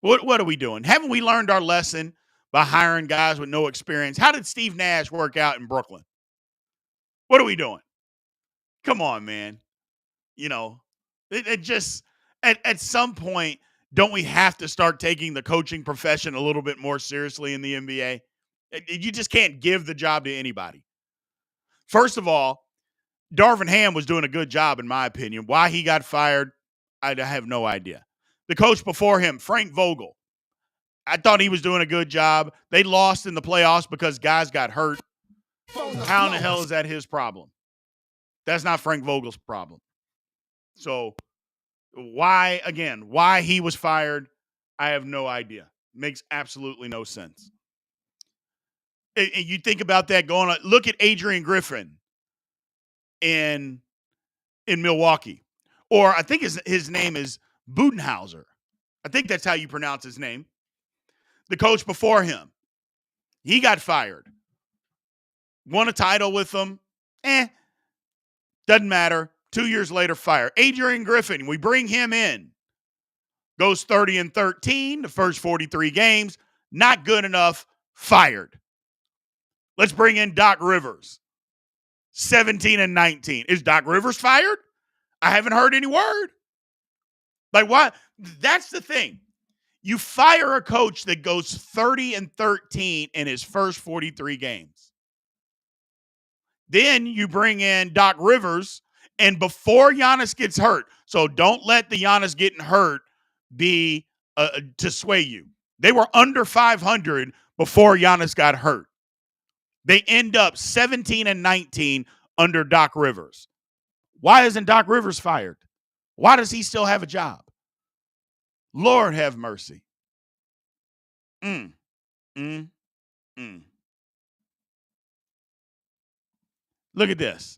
What are we doing? Haven't we learned our lesson by hiring guys with no experience? How did Steve Nash work out in Brooklyn? What are we doing? Come on, man. You know, it just, at some point, don't we have to start taking the coaching profession a little bit more seriously in the NBA? You just can't give the job to anybody. First of all, Darvin Ham was doing a good job, in my opinion. Why he got fired, I have no idea. The coach before him, Frank Vogel, I thought he was doing a good job. They lost in the playoffs because guys got hurt. How in the hell is that his problem? That's not Frank Vogel's problem. So why he was fired, I have no idea. Makes absolutely no sense. And you think about that going on. Look at Adrian Griffin in Milwaukee. Or I think his name is Budenhauser. I think that's how you pronounce his name. The coach before him, he got fired. Won a title with them. Doesn't matter. 2 years later, fired. Adrian Griffin, we bring him in. Goes 30-13, the first 43 games. Not good enough, fired. Let's bring in Doc Rivers. 17-19. Is Doc Rivers fired? I haven't heard any word. Like, why? That's the thing. You fire a coach that goes 30-13 in his first 43 games. Then you bring in Doc Rivers, and before Giannis gets hurt, so don't let the Giannis getting hurt be to sway you. They were under 500 before Giannis got hurt. They end up 17-19 under Doc Rivers. Why isn't Doc Rivers fired? Why does he still have a job? Lord have mercy. Look at this.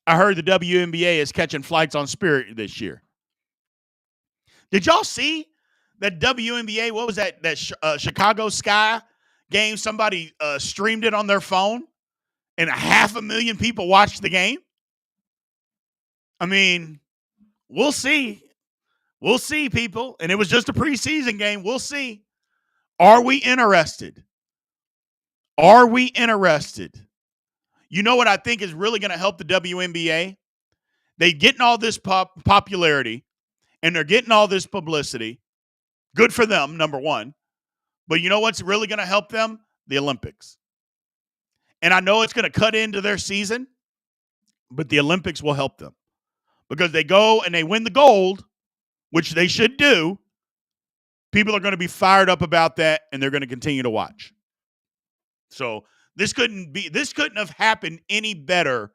I heard the WNBA is catching flights on Spirit this year. Did y'all see that WNBA? What was that? That Chicago Sky game? Somebody streamed it on their phone, and 500,000 people watched the game. I mean, we'll see. We'll see, people. And it was just a preseason game. We'll see. Are we interested? Are we interested? You know what I think is really going to help the WNBA? They getting all this popularity, and they're getting all this publicity. Good for them, number one. But you know what's really going to help them? The Olympics. And I know it's going to cut into their season, but the Olympics will help them. Because they go and they win the gold, which they should do. People are going to be fired up about that, and they're going to continue to watch. So this couldn't have happened any better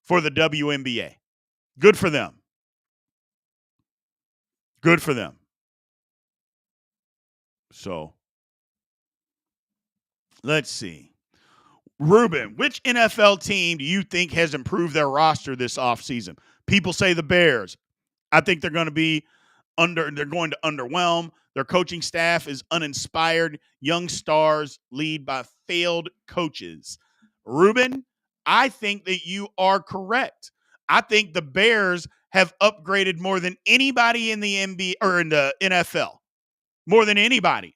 for the WNBA. Good for them. Good for them. So let's see. Ruben, which NFL team do you think has improved their roster this offseason? People say the Bears. I think they're going to underwhelm. Their coaching staff is uninspired. Young stars lead by failed coaches. Ruben, I think that you are correct. I think the Bears have upgraded more than anybody in the NBA or in the NFL. More than anybody.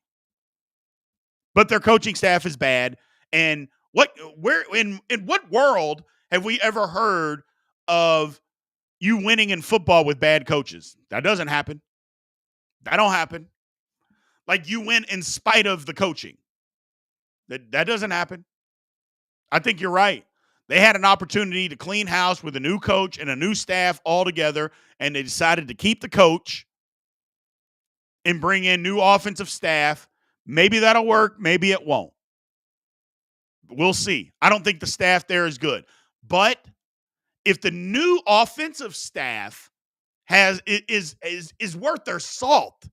But their coaching staff is bad. And in what world have we ever heard of you winning in football with bad coaches? That doesn't happen. That don't happen. Like you win in spite of the coaching. That doesn't happen. I think you're right. They had an opportunity to clean house with a new coach and a new staff all together, and they decided to keep the coach and bring in new offensive staff. Maybe that'll work. Maybe it won't. We'll see. I don't think the staff there is good. But if the new offensive staff is worth their salt,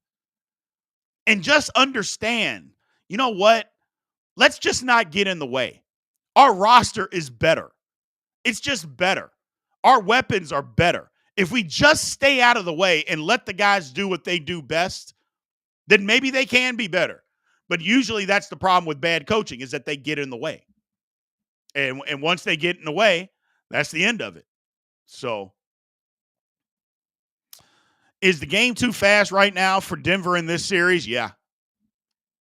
and just understand, you know what? Let's just not get in the way. Our roster is better. It's just better. Our weapons are better. If we just stay out of the way and let the guys do what they do best, then maybe they can be better. But usually that's the problem with bad coaching, is that they get in the way. And once they get in the way, that's the end of it. So, is the game too fast right now for Denver in this series? Yeah.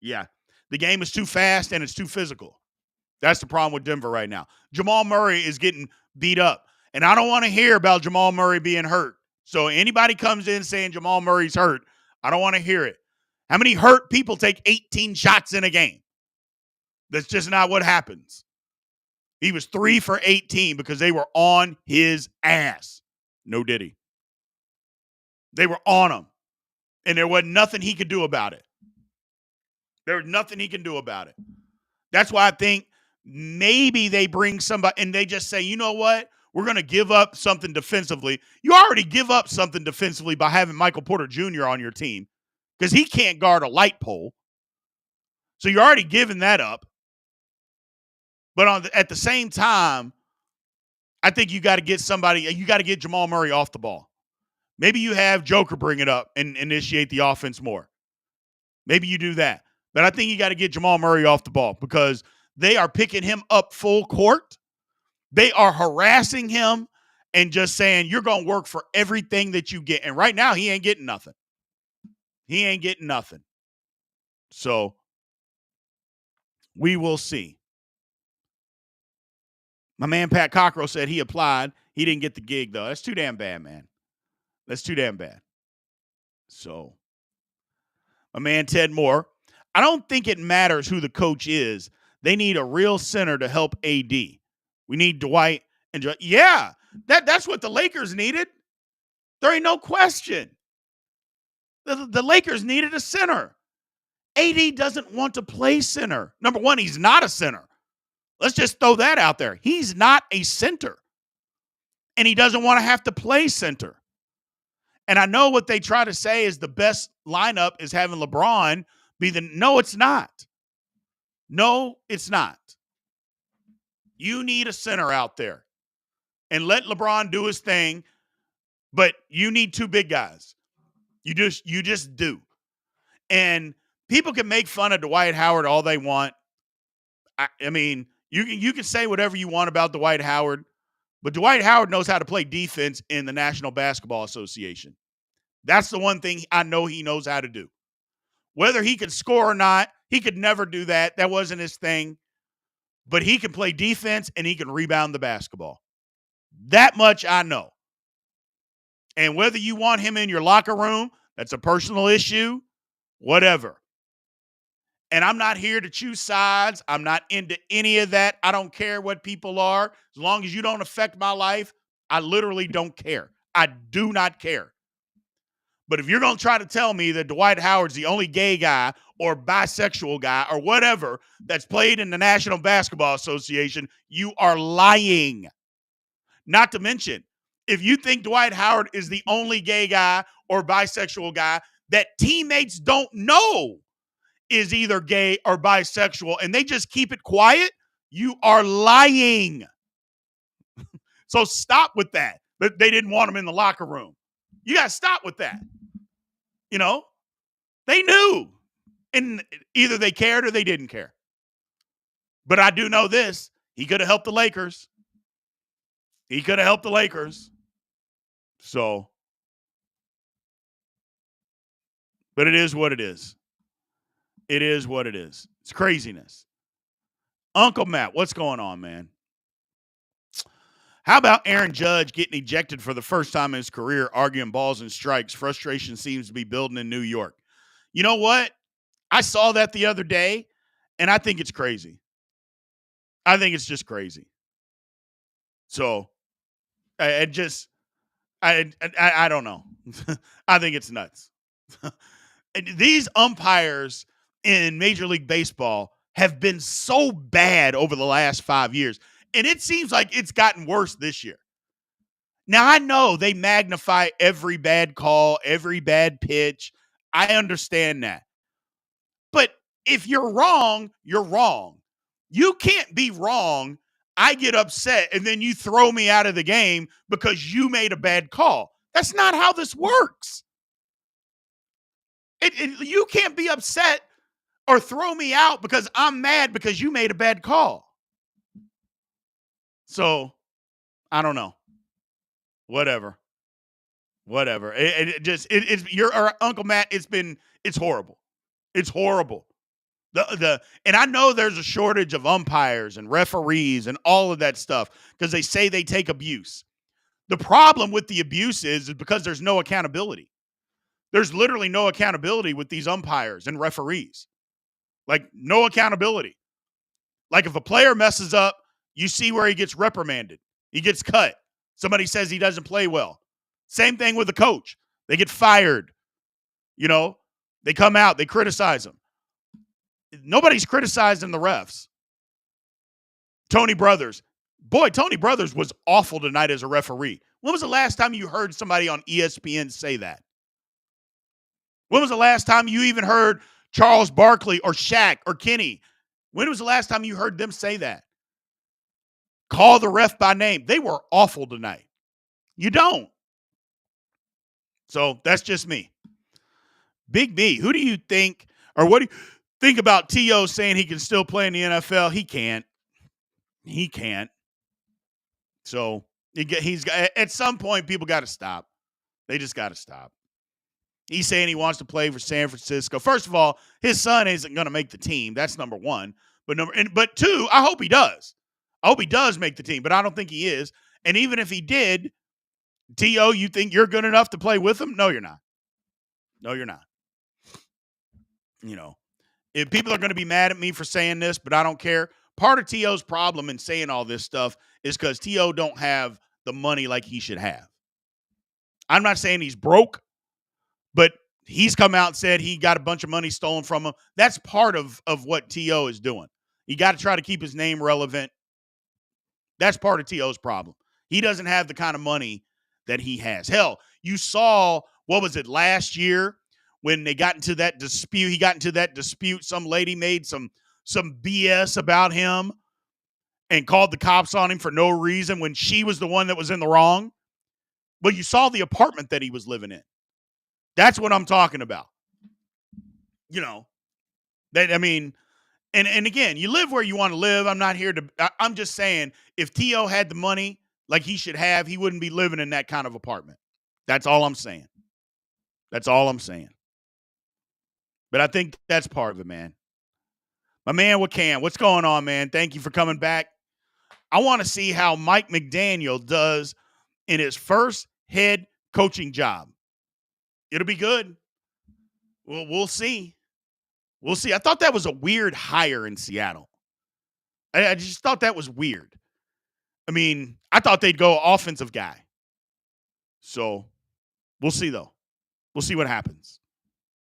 The game is too fast and it's too physical. That's the problem with Denver right now. Jamal Murray is getting beat up. And I don't want to hear about Jamal Murray being hurt. So anybody comes in saying Jamal Murray's hurt, I don't want to hear it. How many hurt people take 18 shots in a game? That's just not what happens. He was 3 for 18 because they were on his ass. No diddy. They were on him. And there wasn't nothing he could do about it. There was nothing he can do about it. That's why I think maybe they bring somebody and they just say, you know what? We're going to give up something defensively. You already give up something defensively by having Michael Porter Jr. on your team because he can't guard a light pole. So you're already giving that up. But at the same time, I think you got to get Jamal Murray off the ball. Maybe you have Joker bring it up and initiate the offense more. Maybe you do that. But I think you got to get Jamal Murray off the ball because they are picking him up full court. They are harassing him and just saying, you're going to work for everything that you get. And right now, he ain't getting nothing. He ain't getting nothing. So we will see. My man Pat Cockrell said he applied. He didn't get the gig, though. That's too damn bad, man. That's too damn bad. So, my man Ted Moore, I don't think it matters who the coach is. They need a real center to help AD. We need Dwight and yeah, that's what the Lakers needed. There ain't no question. The Lakers needed a center. AD doesn't want to play center. Number one, he's not a center. Let's just throw that out there. He's not a center. And he doesn't want to have to play center. And I know what they try to say is the best lineup is having LeBron be no, it's not. No, it's not. You need a center out there. And let LeBron do his thing, but you need two big guys. You just do. And people can make fun of Dwight Howard all they want. I mean, you can say whatever you want about Dwight Howard, but Dwight Howard knows how to play defense in the National Basketball Association. That's the one thing I know he knows how to do. Whether he can score or not, he could never do that. That wasn't his thing. But he can play defense and he can rebound the basketball. That much I know. And whether you want him in your locker room, that's a personal issue, whatever. And I'm not here to choose sides. I'm not into any of that. I don't care what people are. As long as you don't affect my life, I literally don't care. I do not care. But if you're going to try to tell me that Dwight Howard's the only gay guy or bisexual guy or whatever that's played in the National Basketball Association, you are lying. Not to mention, if you think Dwight Howard is the only gay guy or bisexual guy that teammates don't know is either gay or bisexual and they just keep it quiet, you are lying. So stop with that. But they didn't want him in the locker room. You got to stop with that. You know, they knew. And either they cared or they didn't care. But I do know this. He could have helped the Lakers. He could have helped the Lakers. So, but it is what it is. It is what it is. It's craziness. Uncle Matt, what's going on, man? How about Aaron Judge getting ejected for the first time in his career, arguing balls and strikes? Frustration seems to be building in New York. You know what? I saw that the other day, and I think it's crazy. I think it's just crazy. So, I don't know. I think it's nuts. These umpires in Major League Baseball have been so bad over the last 5 years. And it seems like it's gotten worse this year. Now, I know they magnify every bad call, every bad pitch. I understand that. But if you're wrong, you're wrong. You can't be wrong. I get upset, and then you throw me out of the game because you made a bad call. That's not how this works. You can't be upset or throw me out because I'm mad because you made a bad call. So, I don't know. Whatever. It's your Uncle Matt. It's horrible. It's horrible. And I know there's a shortage of umpires and referees and all of that stuff because they say they take abuse. The problem with the abuse is because there's no accountability. There's literally no accountability with these umpires and referees. Like, no accountability. Like, if a player messes up, you see where he gets reprimanded. He gets cut. Somebody says he doesn't play well. Same thing with the coach. They get fired. You know, they come out, they criticize him. Nobody's criticizing the refs. Tony Brothers. Boy, Tony Brothers was awful tonight as a referee. When was the last time you heard somebody on ESPN say that? When was the last time you even heard Charles Barkley or Shaq or Kenny? When was the last time you heard them say that? Call the ref by name. They were awful tonight. You don't. So that's just me. Big B, who do you think, or what do you think about T.O. saying he can still play in the NFL? He can't. He can't. So he's got, at some point, people got to stop. They just got to stop. He's saying he wants to play for San Francisco. First of all, his son isn't going to make the team. That's number one. But two, I hope he does. I hope he does make the team, but I don't think he is. And even if he did, T.O., you think you're good enough to play with him? No, you're not. No, you're not. You know, if people are going to be mad at me for saying this, but I don't care. Part of T.O.'s problem in saying all this stuff is because T.O. don't have the money like he should have. I'm not saying he's broke, but he's come out and said he got a bunch of money stolen from him. That's part of what T.O. is doing. You got to try to keep his name relevant. That's part of T.O.'s problem. He doesn't have the kind of money that he has. Hell, you saw, what was it, last year when they got into that dispute? He got into that dispute. Some lady made some BS about him and called the cops on him for no reason when she was the one that was in the wrong. Well, you saw the apartment that he was living in. That's what I'm talking about. You know, that I mean, and again, you live where you want to live. I'm not here to. I'm just saying, if T.O. had the money like he should have, he wouldn't be living in that kind of apartment. That's all I'm saying. That's all I'm saying. But I think that's part of it, man. My man, what's going on, man? Thank you for coming back. I want to see how Mike McDaniel does in his first head coaching job. It'll be good. Well, we'll see. We'll see. I thought that was a weird hire in Seattle. I just thought that was weird. I mean, I thought they'd go offensive guy. So we'll see, though. We'll see what happens.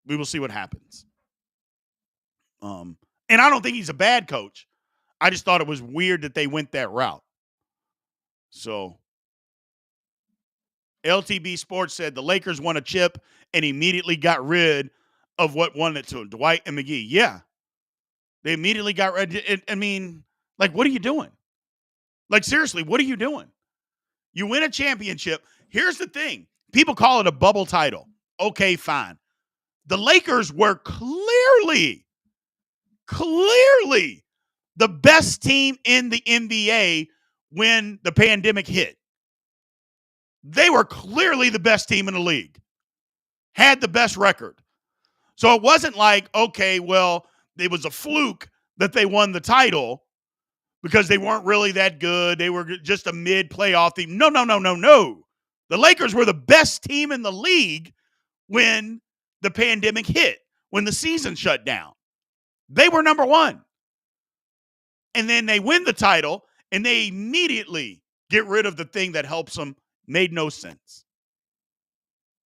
We will see what happens. And I don't think he's a bad coach. I just thought it was weird that they went that route. So LTB Sports said the Lakers won a chip and immediately got rid of what won it to them, Dwight and McGee. Yeah. They immediately got rid. I mean, like, what are you doing? Like, seriously, what are you doing? You win a championship. Here's the thing. People call it a bubble title. Okay, fine. The Lakers were clearly the best team in the NBA when the pandemic hit. They were clearly the best team in the league. Had the best record. So it wasn't like, okay, well, it was a fluke that they won the title because they weren't really that good. They were just a mid-playoff team. No. The Lakers were the best team in the league when the pandemic hit, when the season shut down. They were number one. And then they win the title, and they immediately get rid of the thing that helps them. Made no sense.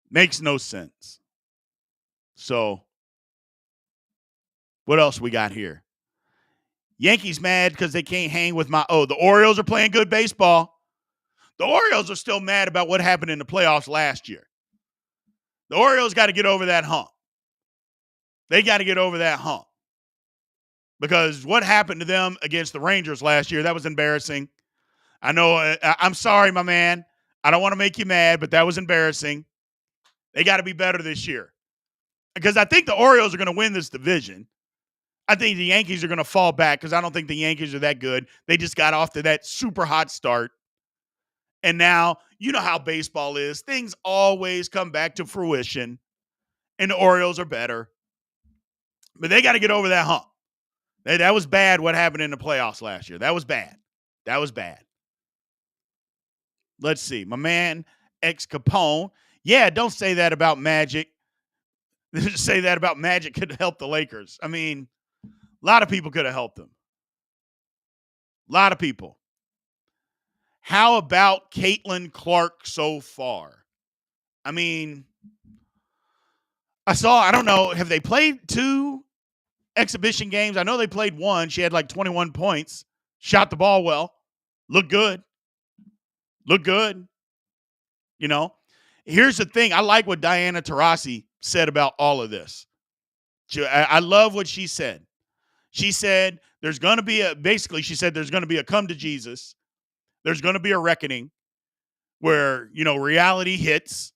Makes no sense. So, what else we got here? Yankees mad because they can't hang with the Orioles are playing good baseball. The Orioles are still mad about what happened in the playoffs last year. The Orioles got to get over that hump. They got to get over that hump. Because what happened to them against the Rangers last year, that was embarrassing. I know, I'm sorry, my man. I don't want to make you mad, but that was embarrassing. They got to be better this year. Because I think the Orioles are going to win this division. I think the Yankees are going to fall back because I don't think the Yankees are that good. They just got off to that super hot start. And now, you know how baseball is. Things always come back to fruition. And the Orioles are better. But they got to get over that hump. That was bad what happened in the playoffs last year. That was bad. Let's see. My man, X Capone. Yeah, don't say that about Magic. Say that about Magic could help the Lakers. I mean, a lot of people could have helped them. A lot of people. How about Caitlin Clark so far? I mean, I don't know, have they played 2 exhibition games? I know they played 1. She had like 21 points. Shot the ball well. Looked good. You know, here's the thing. I like what Diana Taurasi said about all of this. I love what she said. She said there's going to be a come to Jesus. There's going to be a reckoning where, reality hits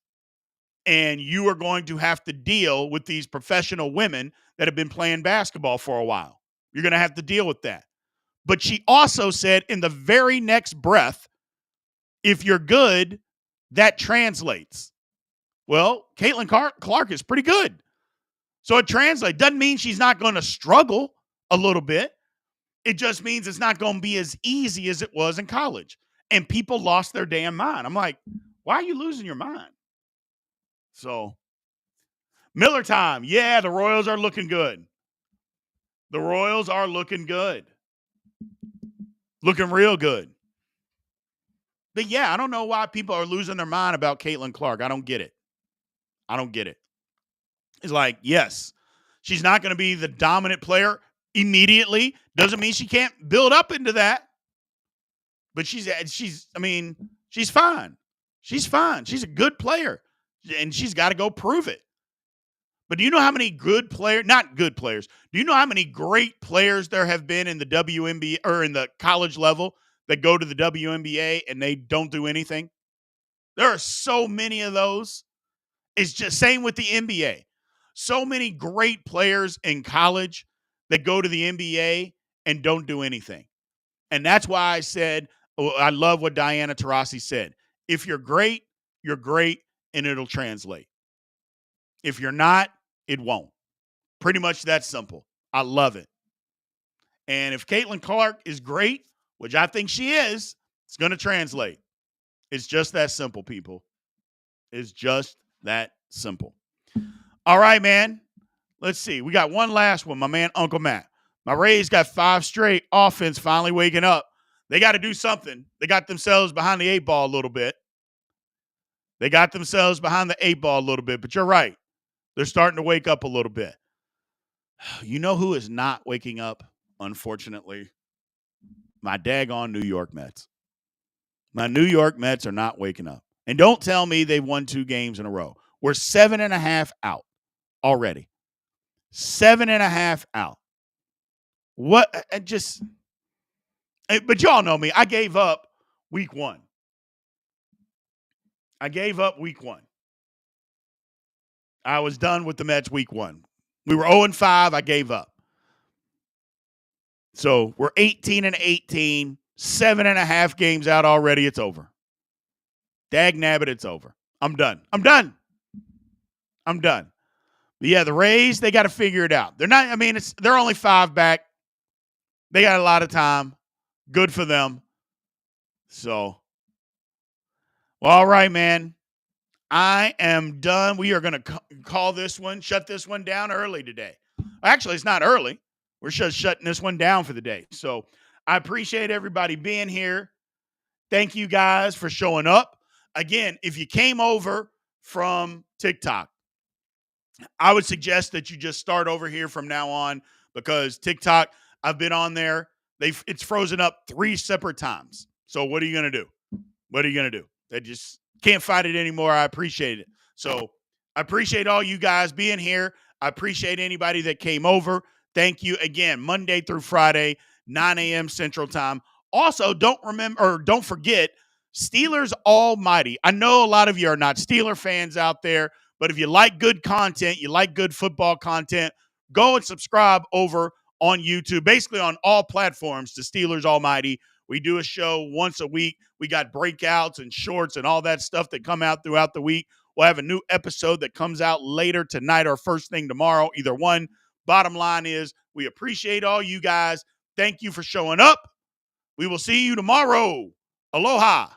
and you are going to have to deal with these professional women that have been playing basketball for a while. You're going to have to deal with that. But she also said in the very next breath, if you're good, that translates. Well, Caitlin Clark is pretty good. So it translates. Doesn't mean she's not going to struggle a little bit. It just means it's not going to be as easy as it was in college. And people lost their damn mind. I'm like, why are you losing your mind? So, Miller time. Yeah, the Royals are looking good. Looking real good. But yeah, I don't know why people are losing their mind about Caitlin Clark. I don't get it. It's like, yes, she's not going to be the dominant player immediately. Doesn't mean she can't build up into that. But she's fine. She's fine. She's a good player. And she's got to go prove it. But do you know how many do you know how many great players there have been in the WNBA or in the college level that go to the WNBA and they don't do anything? There are so many of those. It's just same with the NBA. So many great players in college that go to the NBA and don't do anything. And that's why I said, I love what Diana Taurasi said. If you're great, and it'll translate. If you're not, it won't. Pretty much that simple. I love it. And if Caitlin Clark is great, which I think she is, it's going to translate. It's just that simple, people. It's just that simple. All right, man. Let's see. We got one last one. My man, Uncle Matt. My Rays got 5 straight. Offense finally waking up. They got to do something. They got themselves behind the 8 ball a little bit. But you're right. They're starting to wake up a little bit. You know who is not waking up, unfortunately? My daggone New York Mets. My New York Mets are not waking up. And don't tell me they've won 2 games in a row. We're 7.5 out already. 7.5 out. What? But y'all know me. I gave up week 1. I was done with the Mets week 1. We were 0-5. I gave up. So we're 18-18, 7.5 games out already. It's over. Dag nabbit, it's over. I'm done. But yeah, the Rays, they got to figure it out. They're only 5 back. They got a lot of time. Good for them. So, well, all right, man. I am done. We are going to shut this one down early today. Actually, it's not early. We're just shutting this one down for the day. So I appreciate everybody being here. Thank you guys for showing up. Again, if you came over from TikTok, I would suggest that you just start over here from now on, because TikTok, I've been on there. It's frozen up 3 separate times. So what are you going to do? They just can't fight it anymore. I appreciate it. So I appreciate all you guys being here. I appreciate anybody that came over. Thank you again. Monday through Friday, 9 a.m. Central Time. Also, don't forget, Steelers Almighty. I know a lot of you are not Steeler fans out there, but if you like good content, you like good football content, go and subscribe over on YouTube, basically on all platforms, to Steelers Almighty. We do a show once a week. We got breakouts and shorts and all that stuff that come out throughout the week. We'll have a new episode that comes out later tonight or first thing tomorrow, either one. Bottom line is, we appreciate all you guys. Thank you for showing up. We will see you tomorrow. Aloha.